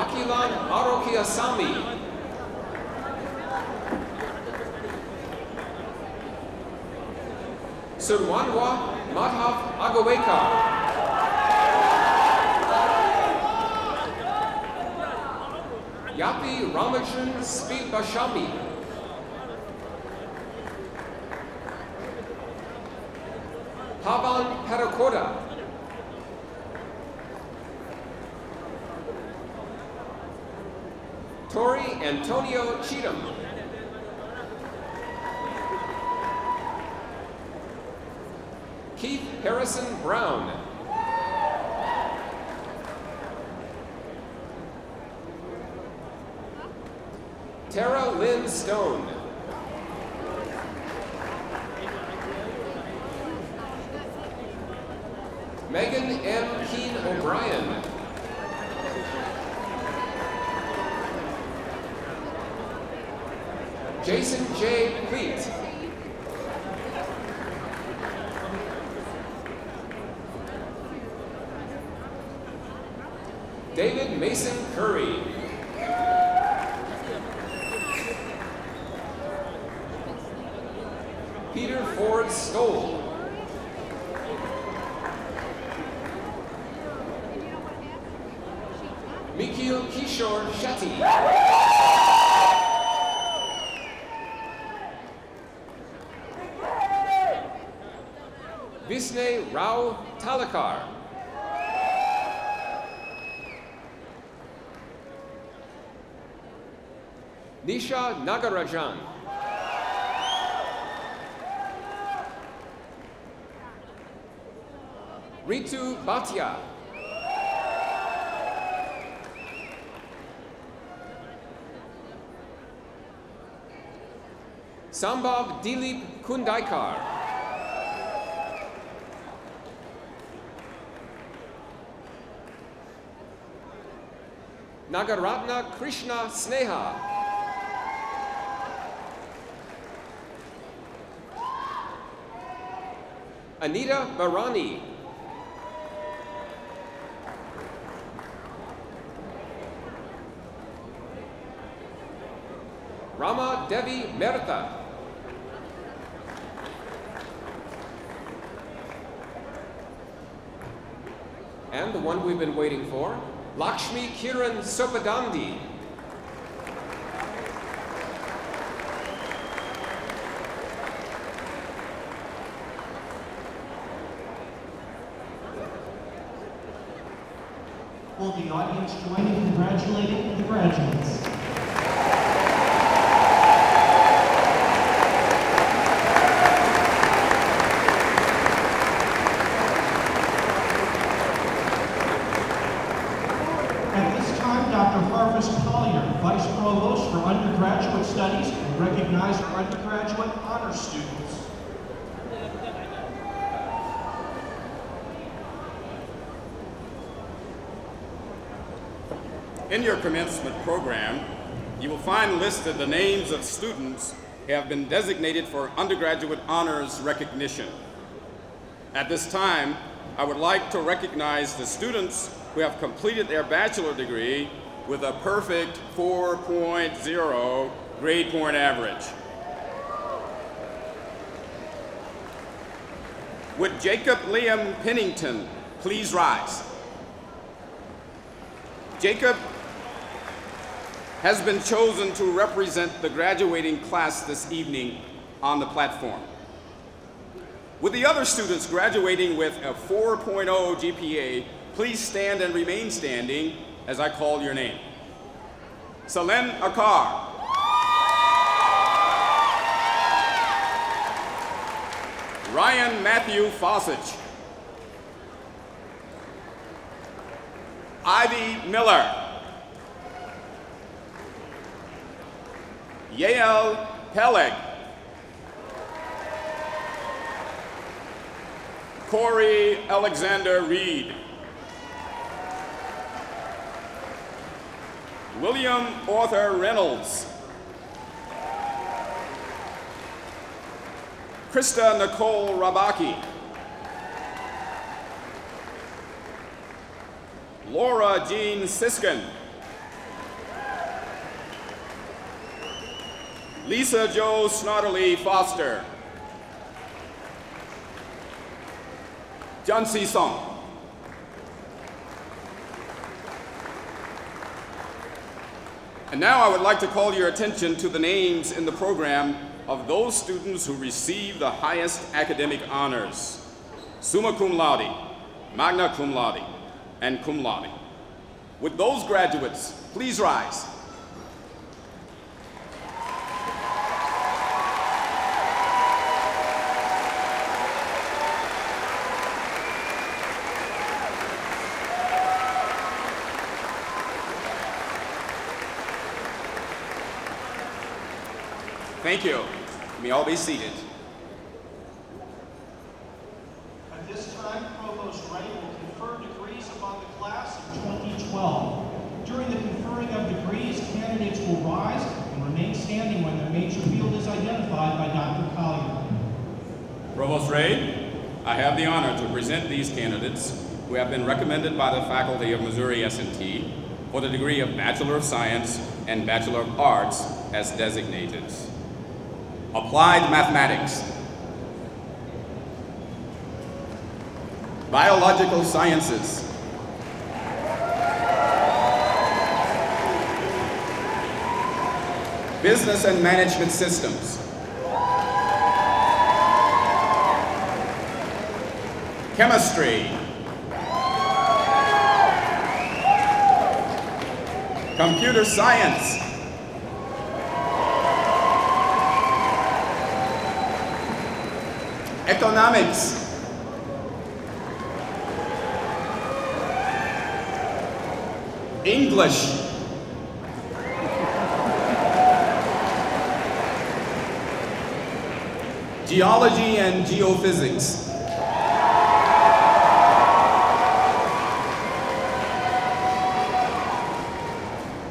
Akilan Arokiasamy. Surwanwa Madhav Agawekar. Yapi Ramachan Speedbashami. Pavan Perakoda. Tori Antonio Cheatham. Keith Harrison Brown. Tara Lynn Stone. Megan M. Keen O'Brien. Jason J. Cleet. David Mason Curry. Peter Ford Stoll. Mikhail Kishore Shetty. Visnay Rao Talakar. Nisha Nagarajan. Ritu Bhatia. Sambhav Dilip Kundaikar. Nagaratna Krishna Sneha. Anita Barani. Rama Devi Merta. And the one we've been waiting for, Lakshmi Kiran Sopadandi. Will the audience join in congratulating the graduates? Vice Provost for Undergraduate Studies, will recognize our undergraduate honor students. In your commencement program, you will find listed the names of students who have been designated for undergraduate honors recognition. At this time, I would like to recognize the students who have completed their bachelor degree with a perfect 4.0 grade point average. Would Jacob Liam Pennington please rise? Jacob has been chosen to represent the graduating class this evening on the platform. Would the other students graduating with a 4.0 GPA please stand and remain standing as I call your name? Salen Akar. Ryan Matthew Fossage. Ivy Miller. Yael Peleg. Corey Alexander Reed. William Arthur Reynolds. Krista Nicole Rabaki. Laura Jean Siskin. Lisa Jo Snodderly Foster. John C. Song. And now I would like to call your attention to the names in the program of those students who receive the highest academic honors: summa cum laude, magna cum laude, and cum laude. Would those graduates please rise? Thank you. You may all be seated. At this time, Provost Ray will confer degrees upon the class of 2012. During the conferring of degrees, candidates will rise and remain standing when their major field is identified by Dr. Collier. Provost Ray, I have the honor to present these candidates who have been recommended by the faculty of Missouri S&T for the degree of Bachelor of Science and Bachelor of Arts as designated. Applied Mathematics, Biological Sciences, Business and Management Systems, Chemistry, Computer Science, Economics, English, Geology and Geophysics,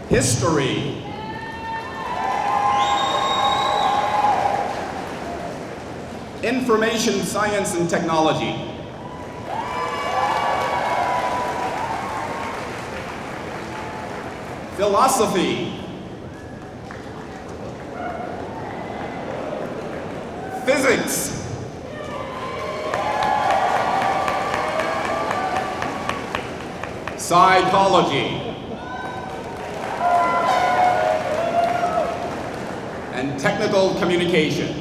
History, Information Science and Technology, Philosophy, Physics, Psychology, and Technical Communication.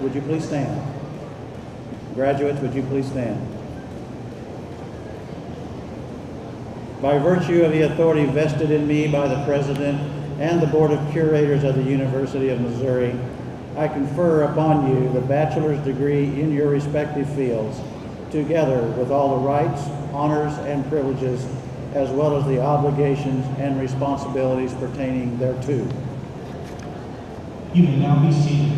Would you please stand? Graduates, would you please stand? By virtue of the authority vested in me by the President and the Board of Curators of the University of Missouri, I confer upon you the bachelor's degree in your respective fields, together with all the rights, honors, and privileges, as well as the obligations and responsibilities pertaining thereto. You may now be seated.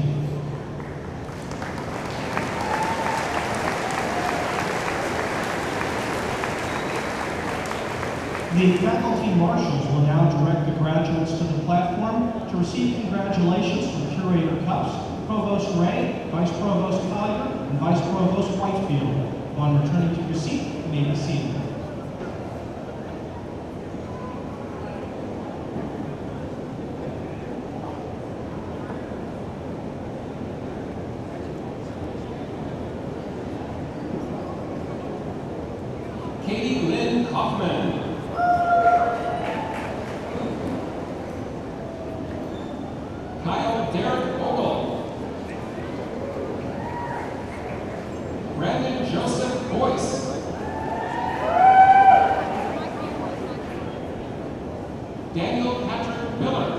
The faculty marshals will now direct the graduates to the platform to receive congratulations from Curator Cups, Provost Ray, Vice Provost Collier, and Vice Provost Whitefield. Upon returning to your seat, you may be seated. Katie Lynn Kaufman. Kyle Derek Ogle. Brandon Joseph Boyce. Daniel Patrick Miller.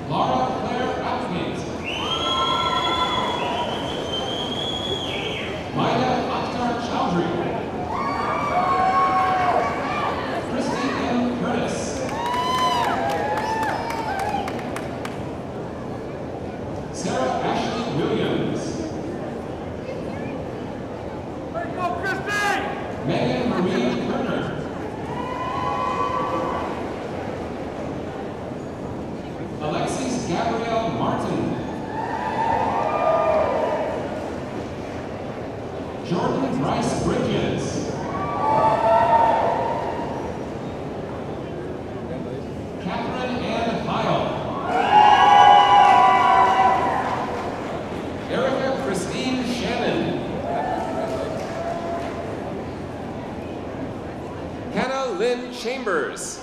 Laura Claire Applegate. Maya Akhtar Chowdhury. Christy M. Curtis. Sarah Ashley Williams. Megan Marie Kerner. Alexis Gabrielle Martin. Jordan Bryce Bridges. Catherine Ann Heil. Erica Christine Shannon. Hannah Lynn Chambers.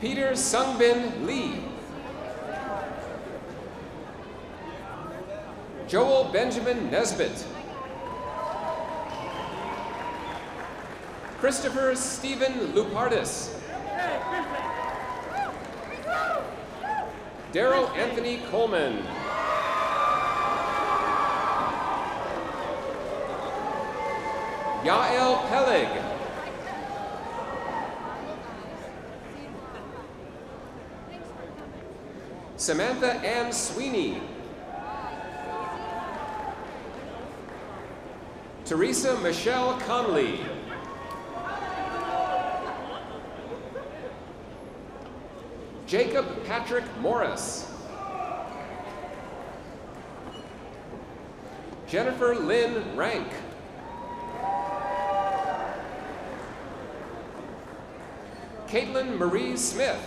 Peter Sungbin Lee. Joel Benjamin Nesbitt. Christopher Stephen Lupardis. Daryl Anthony Coleman. Yael Peleg. Samantha Ann Sweeney. Teresa Michelle Conley. Jacob Patrick Morris. Jennifer Lynn Rank. Caitlin Marie Smith.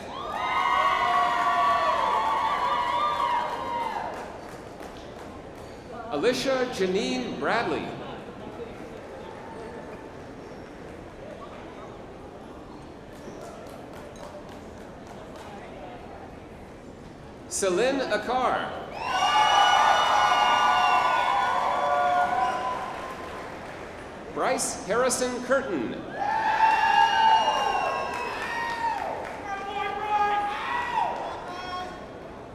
Alicia Janine Bradley. Celine Akar. Bryce Harrison Curtin.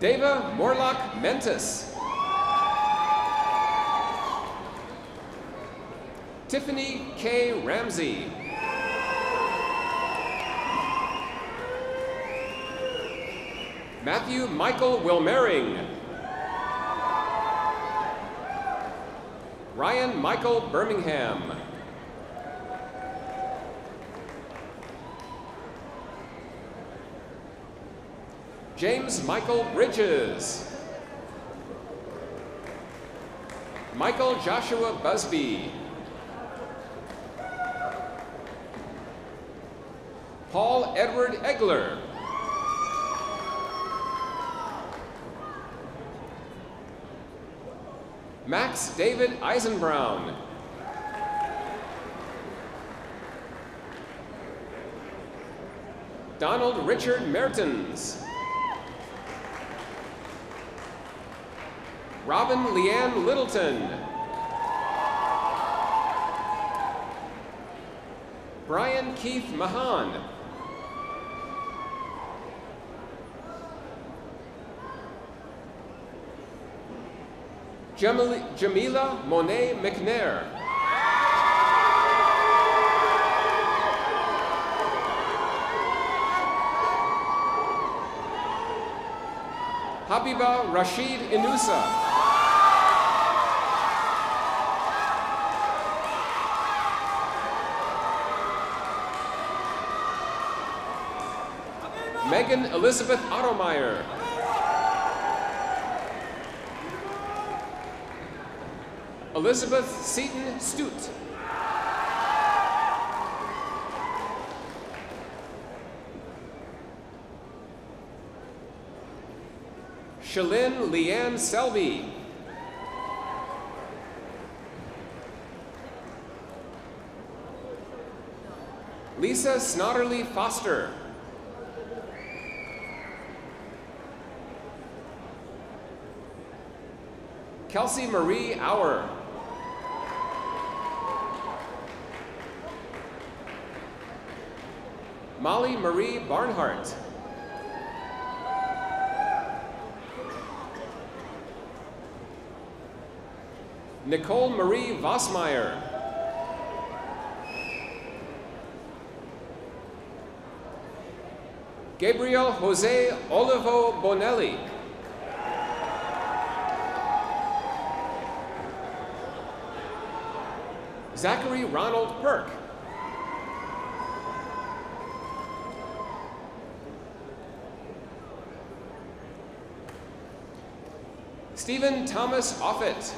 Deva Morlock Mentis. Tiffany K. Ramsey. Matthew Michael Wilmering. Ryan Michael Birmingham. James Michael Bridges. Michael Joshua Busby. Paul Edward Egler. Max David Eisenbrown. Donald Richard Mertens. Robin Leanne Littleton. Brian Keith Mahan. Jamila Monet McNair. Habiba Rashid Inusa. Megan Elizabeth Ottomeyer. Elizabeth Seaton Stute. Shalyn Leanne Selby. Lisa Snodderly Foster. Kelsey Marie Auer. Molly Marie Barnhart. Nicole Marie Vossmeyer. Gabriel Jose Olivo Bonelli. Zachary Ronald Perk. Stephen Thomas Offit.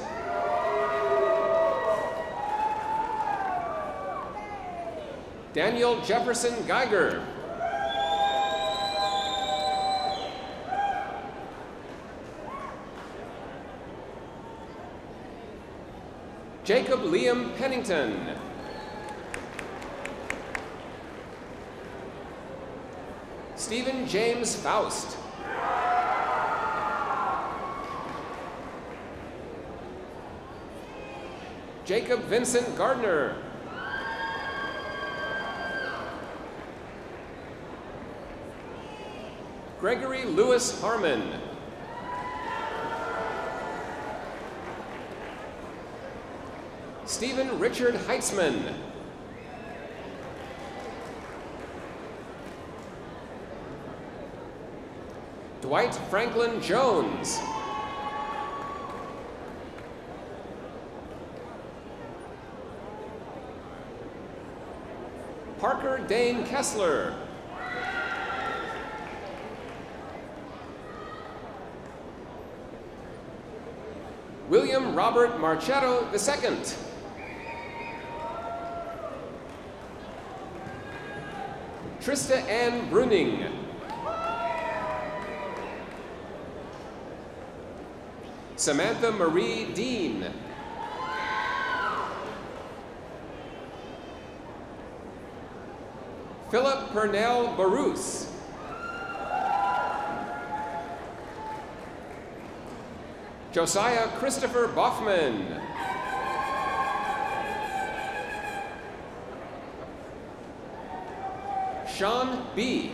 Daniel Jefferson Geiger. Jacob Liam Pennington. Stephen James Faust. Jacob Vincent Gardner. Gregory Lewis Harmon. Stephen Richard Heitzman. Dwight Franklin Jones. Parker Dane Kessler. William Robert Marchetto II. Trista Ann Bruning. Samantha Marie Dean. Philip Purnell Baruth. Josiah Christopher Boffman. Sean B.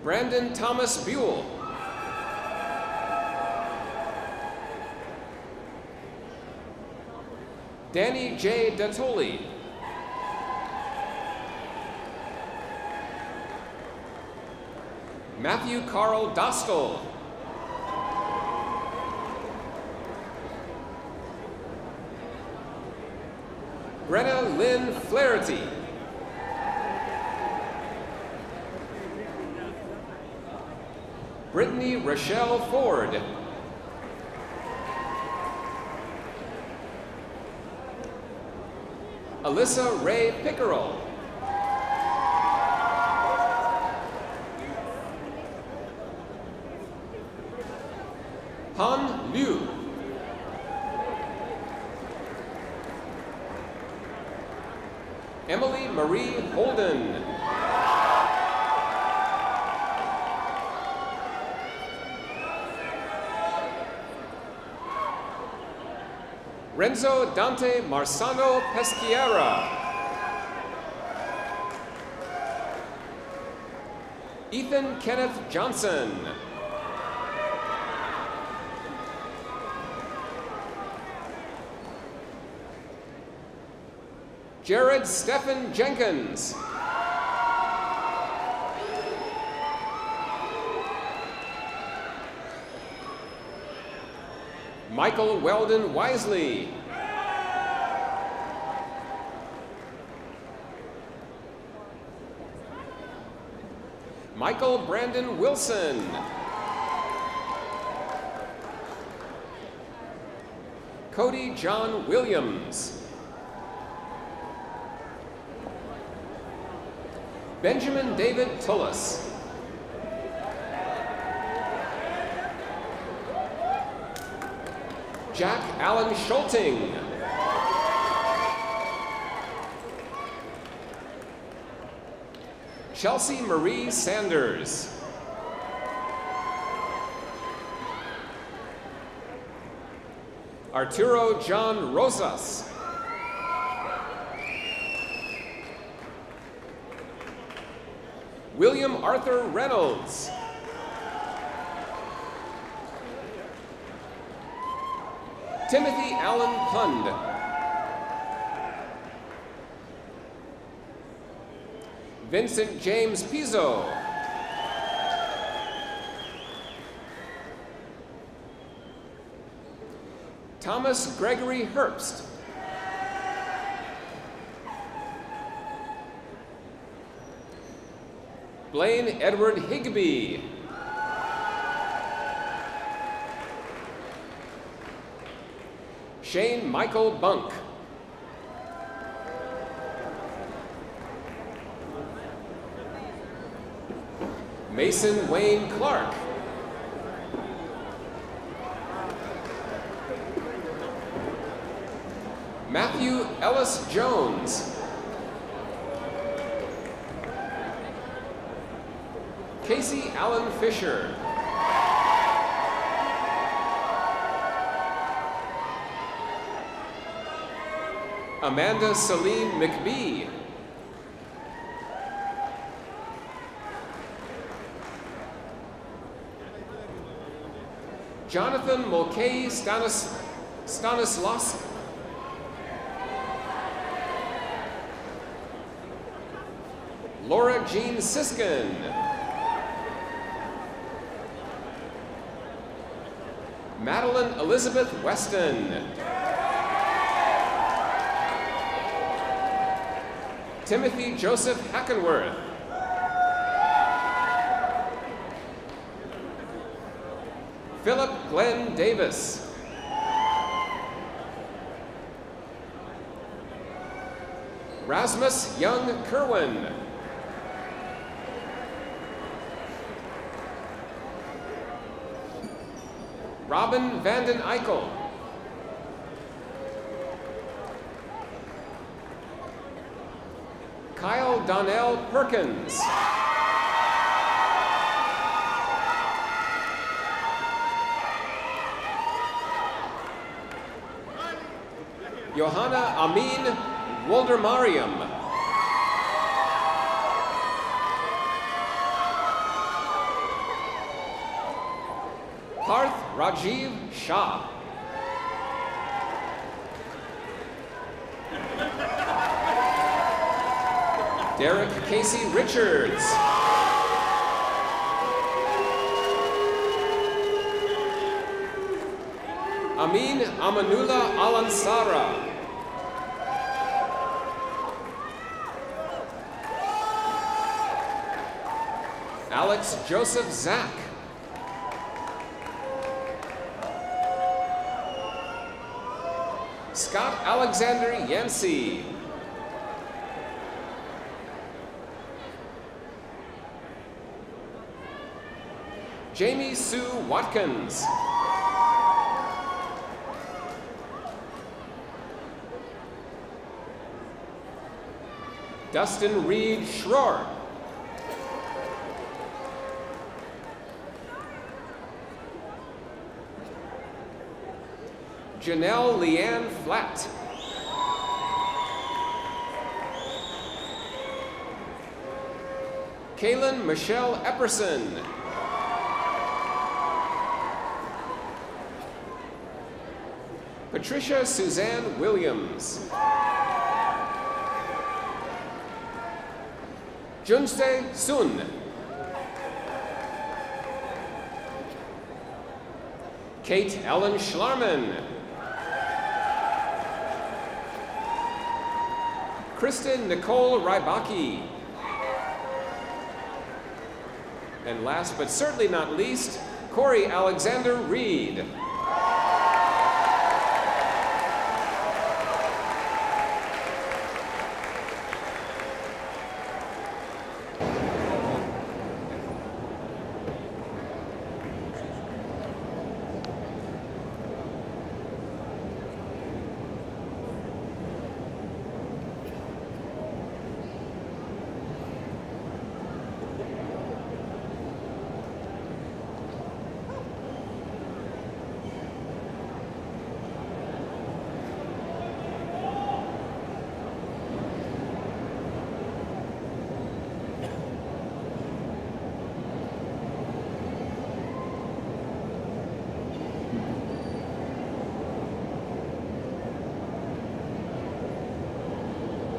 Brandon Thomas Buell. Danny J. Datoli. Matthew Carl Dostal. Brenna Lynn Flaherty. Brittany Rochelle Ford. Alyssa Ray Pickerel. Han Liu. Emily Marie Holden. Renzo Dante Marsano Pesquiera. Ethan Kenneth Johnson. Jared Stephen Jenkins. Michael Weldon Wisely. Michael Brandon Wilson. Cody John Williams. Benjamin David Tullis. Jack Allen Schulting. Chelsea Marie Sanders. Arturo John Rosas. William Arthur Reynolds. Timothy Allen Pund. Vincent James Pizzo. Thomas Gregory Herbst. Blaine Edward Higbee. Shane Michael Bunk. Mason Wayne Clark. Matthew Ellis Jones. Casey Allen Fisher. Amanda Celine McBee. Jonathan Mulcahy Stanislaus. Laura Jean Siskin. Madeline Elizabeth Weston. Timothy Joseph Hackenworth. Philip Glenn Davis. Rasmus Young Kerwin. Robin Vanden Eykel. Kyle Donnell Perkins. Johanna Amin Woldermariam. Parth Rajiv Shah. Derek Casey Richards. Amin Amanullah Alansara. Alex Joseph Zack. Scott Alexander Yancey. Jamie Sue Watkins. Dustin Reed Schroer. Janelle Leanne Flatt. Kaylin Michelle Epperson. Patricia Suzanne Williams. Junse Sun. Kate Ellen Schlarman. Kristen Nicole Rybaki. And last but certainly not least, Corey Alexander Reed.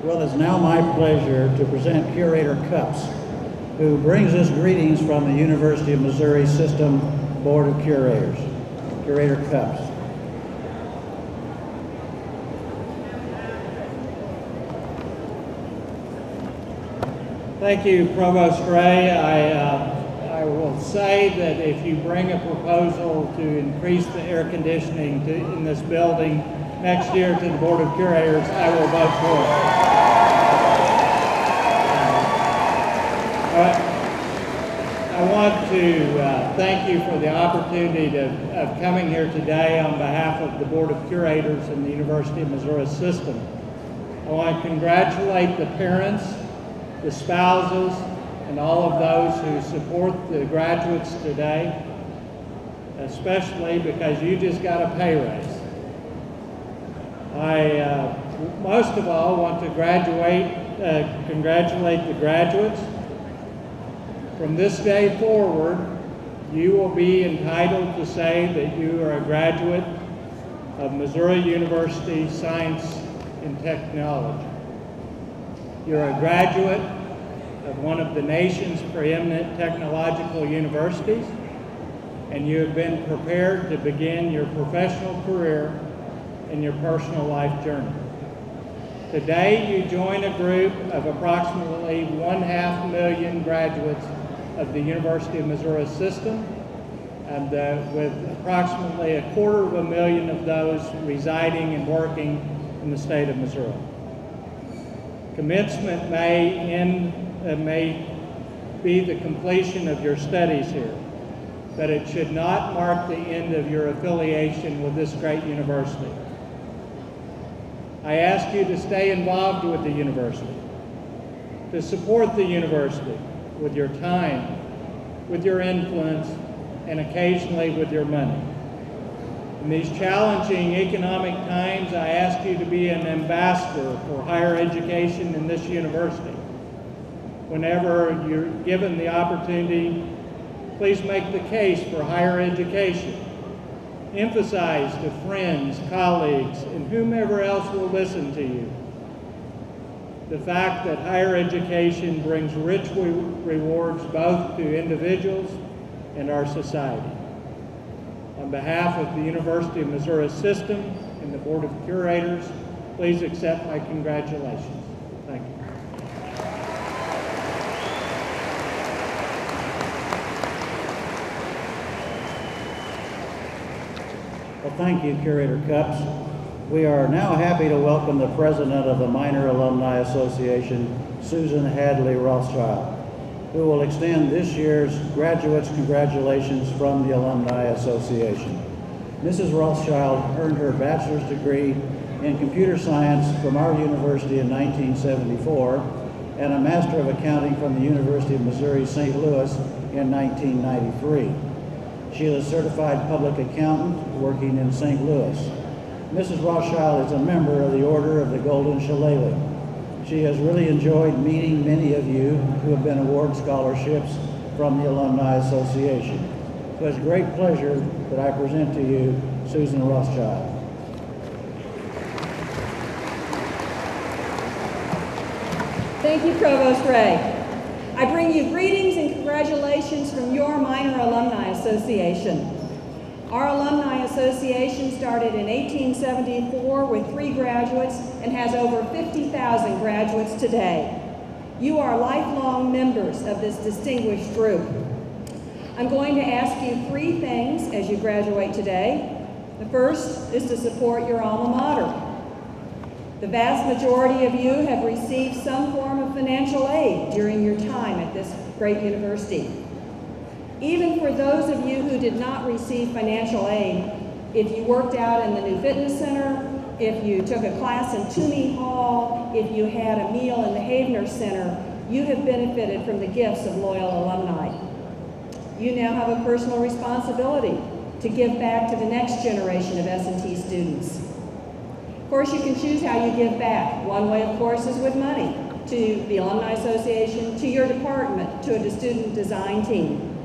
Well, it's now my pleasure to present Curator Cupps, who brings us greetings from the University of Missouri System Board of Curators. Curator Cupps. Thank you, Provost Ray. I will say that if you bring a proposal to increase the air conditioning in this building next year to the Board of Curators, I will vote for it. I want to thank you for the opportunity of coming here today on behalf of the Board of Curators and the University of Missouri System. I want to congratulate the parents, the spouses, and all of those who support the graduates today, especially because you just got a pay raise. I most of all want to congratulate the graduates. From this day forward, you will be entitled to say that you are a graduate of Missouri University Science and Technology. You're a graduate of one of the nation's preeminent technological universities, and you have been prepared to begin your professional career and your personal life journey. Today, you join a group of approximately 500,000 graduates of the University of Missouri System, and with approximately 250,000 of those residing and working in the state of Missouri. Commencement may be the completion of your studies here, but it should not mark the end of your affiliation with this great university. I ask you to stay involved with the university, to support the university with your time, with your influence, and occasionally with your money. In these challenging economic times, I ask you to be an ambassador for higher education in this university. Whenever you're given the opportunity, please make the case for higher education. Emphasize to friends, colleagues, and whomever else will listen to you the fact that higher education brings rich rewards both to individuals and our society. On behalf of the University of Missouri System and the Board of Curators, please accept my congratulations. Thank you. Well, thank you, Curator Cupps. We are now happy to welcome the President of the Minor Alumni Association, Susan Hadley Rothschild, who will extend this year's graduates' congratulations from the Alumni Association. Mrs. Rothschild earned her bachelor's degree in computer science from our university in 1974 and a Master of Accounting from the University of Missouri St. Louis in 1993. She is a certified public accountant working in St. Louis. Mrs. Rothschild is a member of the Order of the Golden Shillelagh. She has really enjoyed meeting many of you who have been awarded scholarships from the Alumni Association. So it's a great pleasure that I present to you Susan Rothschild. Thank you, Provost Ray. I bring you greetings and congratulations from your Minor Alumni Association. Our Alumni Association started in 1874 with 3 graduates and has over 50,000 graduates today. You are lifelong members of this distinguished group. I'm going to ask you 3 things as you graduate today. The first is to support your alma mater. The vast majority of you have received some form of financial aid during your time at this great university. Even for those of you who did not receive financial aid, if you worked out in the new fitness center, if you took a class in Toomey Hall, if you had a meal in the Havner Center, you have benefited from the gifts of loyal alumni. You now have a personal responsibility to give back to the next generation of S&T students. Of course, you can choose how you give back. One way, of course, is with money, to the Alumni Association, to your department, to a student design team.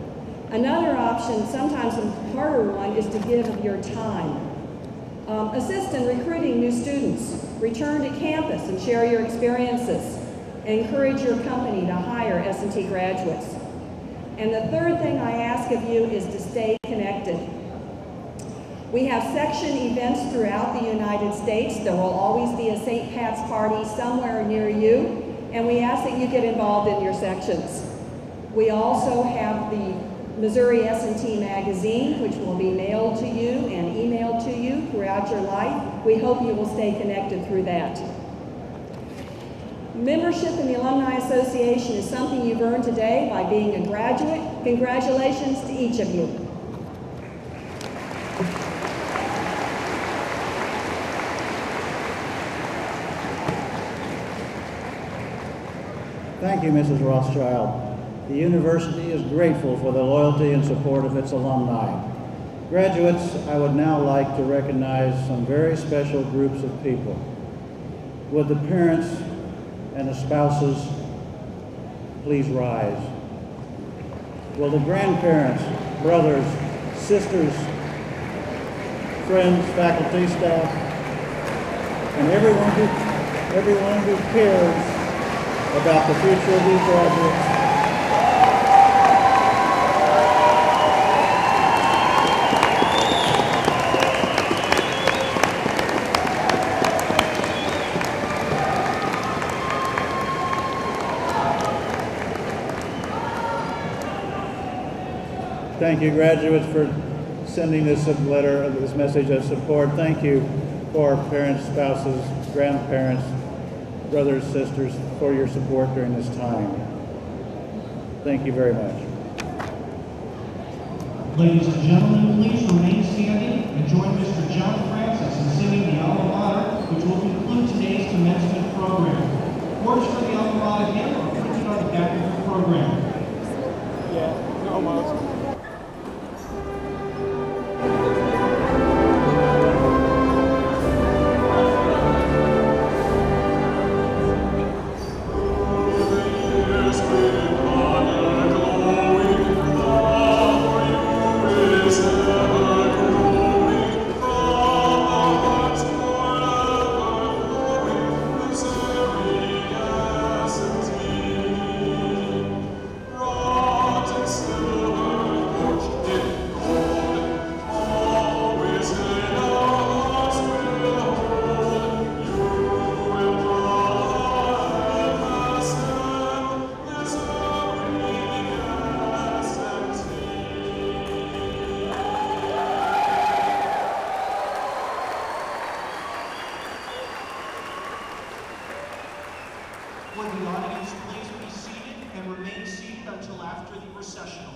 Another option, sometimes a harder one, is to give of your time. Assist in recruiting new students. Return to campus and share your experiences. Encourage your company to hire S&T graduates. And the third thing I ask of you is to stay connected. We have section events throughout the United States. There will always be a St. Pat's party somewhere near you, and we ask that you get involved in your sections. We also have the Missouri S&T magazine, which will be mailed to you and emailed to you throughout your life. We hope you will stay connected through that. Membership in the Alumni Association is something you've earned today by being a graduate. Congratulations to each of you. Thank you, Mrs. Rothschild. The university is grateful for the loyalty and support of its alumni. Graduates, I would now like to recognize some very special groups of people. Would the parents and the spouses please rise? Will the grandparents, brothers, sisters, friends, faculty, staff, and everyone who cares about the future of these graduates Thank you, graduates, for sending this letter, this message of support. Thank you for our parents, spouses, grandparents, brothers, sisters, for your support during this time. Thank you very much. Ladies and gentlemen, please remain standing and join Mr. John Francis in singing the alma mater, which will conclude today's commencement program. Words for the alma mater hymn are printed on the back of the program. Yeah, almost. Would the audience please be seated and remain seated until after the recessional?